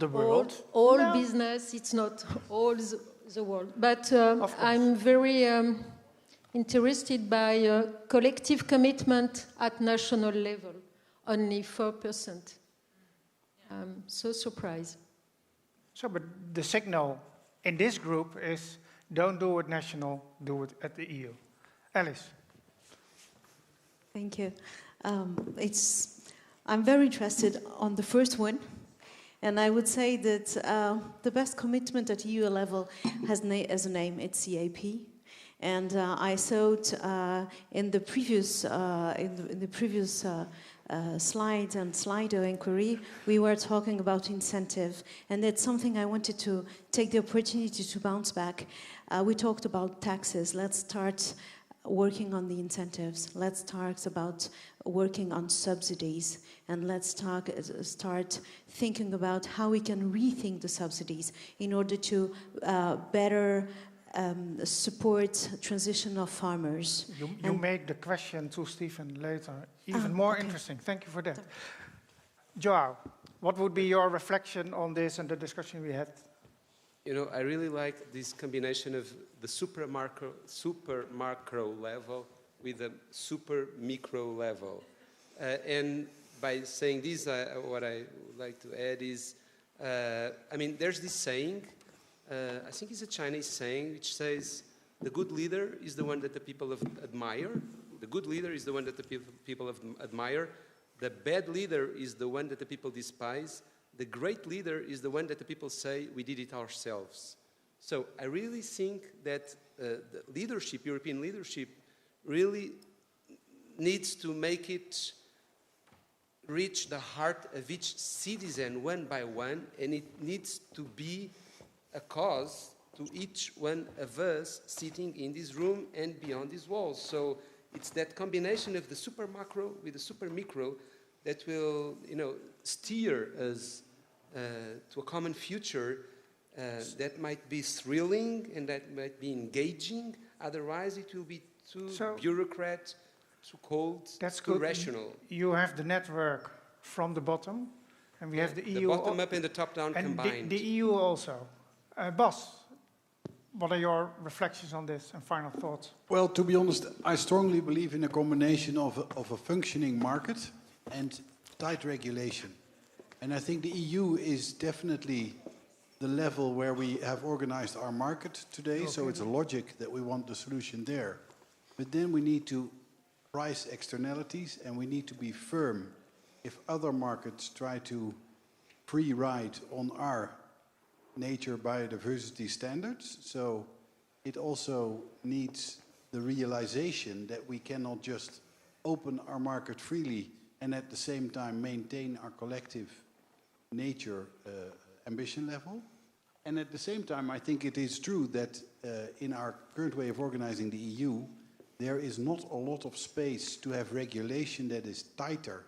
world. All no. Business, it's not all the world. But I'm very interested by collective commitment at national level, only 4%. I'm so surprised. So, but the signal in this group is don't do it national, do it at the EU. Alice. Thank you. I'm very interested on the first one. And I would say that the best commitment at EU level has as a name, it's CAP. And I saw it in the previous slide and Slido inquiry, we were talking about incentive, and that's something I wanted to take the opportunity to bounce back. We talked about taxes. Let's start working on the incentives. Let's start about working on subsidies, and let's start thinking about how we can rethink the subsidies in order to better support transition of farmers. You make the question to Stephen later even more interesting. Thank you for that. João, what would be your reflection on this and the discussion we had? You know, I really like this combination of the super macro level with the super micro level. And by saying this, what I would like to add is, I mean, there's this saying, I think it's a Chinese saying, which says, the good leader is the one that the people admire. The good leader is the one that the people admire. The bad leader is the one that the people despise. The great leader is the one that the people say, we did it ourselves. So I really think that the leadership, European leadership, really needs to make it reach the heart of each citizen one by one, and it needs to be a cause to each one of us sitting in this room and beyond these walls. So it's that combination of the super macro with the super micro that will, you know, steer us to a common future that might be thrilling and that might be engaging. Otherwise, it will be too bureaucrat, too cold, too rational. You have the network from the bottom, and we have the EU. The bottom up and the top down combined. The EU also. Bas, what are your reflections on this and final thoughts? Well, to be honest, I strongly believe in a combination of a functioning market and tight regulation. And I think the EU is definitely the level where we have organized our market today, okay. So it's a logic that we want the solution there. But then we need to price externalities, and we need to be firm if other markets try to free-ride on our nature biodiversity standards. So it also needs the realization that we cannot just open our market freely and at the same time maintain our collective nature ambition level. And at the same time, I think it is true that in our current way of organizing the EU, there is not a lot of space to have regulation that is tighter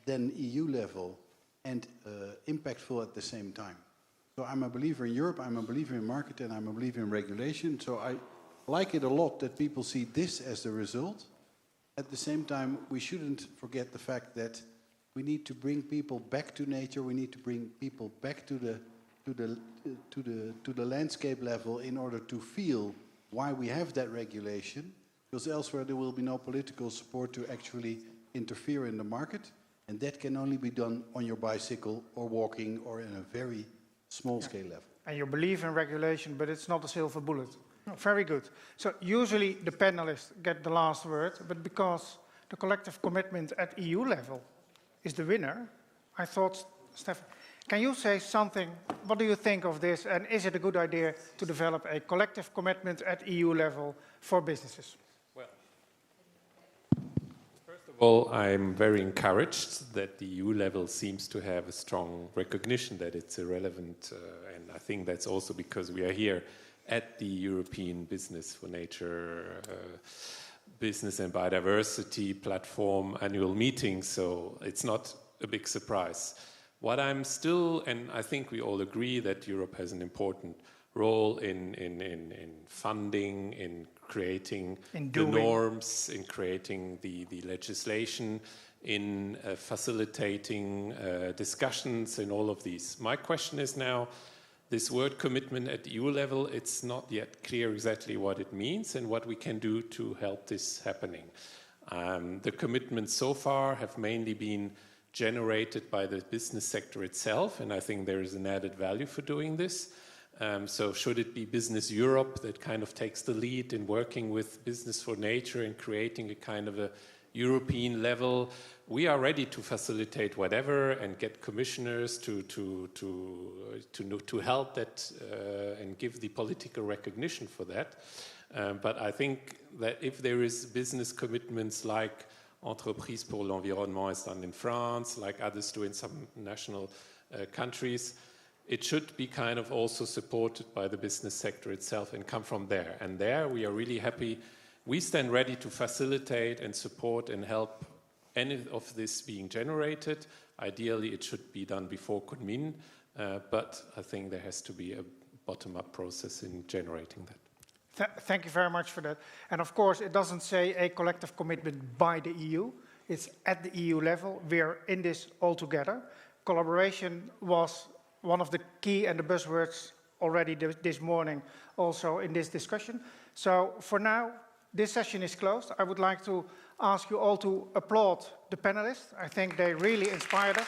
than EU level and impactful at the same time. So I'm a believer in Europe, I'm a believer in market, and I'm a believer in regulation. So like it a lot that people see this as the result. At the same time, we shouldn't forget the fact that we need to bring people back to nature. We need to bring people back to the landscape level in order to feel why we have that regulation. Because elsewhere there will be no political support to actually interfere in the market, and that can only be done on your bicycle or walking or in a very small scale level. And you believe in regulation, but it's not a silver bullet. Very good. So usually the panelists get the last word, but because the collective commitment at EU level is the winner, I thought, Stefan, can you say something? What do you think of this? And is it a good idea to develop a collective commitment at EU level for businesses? Well, first of all, I'm very encouraged that the EU level seems to have a strong recognition that it's irrelevant, and I think that's also because we are here at the European Business for Nature Business and Biodiversity Platform annual meeting, so it's not a big surprise. What I'm still, and I think we all agree that Europe has an important role in funding, in creating the norms, in creating the legislation, in facilitating discussions in all of these. My question is now, this word commitment at EU level, it's not yet clear exactly what it means and what we can do to help this happening. The commitments so far have mainly been generated by the business sector itself, and I think there is an added value for doing this. So should it be Business Europe that kind of takes the lead in working with Business for Nature and creating a kind of a European level? We are ready to facilitate whatever and get commissioners to help that and give the political recognition for that. But I think that if there is business commitments like Entreprises pour l'environnement is done in France, like others do in some national countries, it should be kind of also supported by the business sector itself and come from there. And there we are really happy. We stand ready to facilitate and support and help any of this being generated. Ideally, it should be done before Kunmin, but I think there has to be a bottom-up process in generating that. Thank you very much for that. And of course, it doesn't say a collective commitment by the EU. It's at the EU level. We're in this all together. Collaboration was one of the key and the buzzwords already this morning, also in this discussion. So for now, this session is closed. I would like to ask you all to applaud the panelists. I think they really inspired us.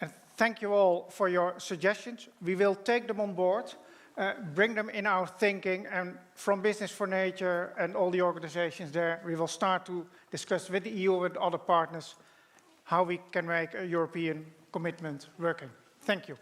And thank you all for your suggestions. We will take them on board, bring them in our thinking, and from Business for Nature and all the organizations there, we will start to discuss with the EU and other partners how we can make a European commitment working. Thank you.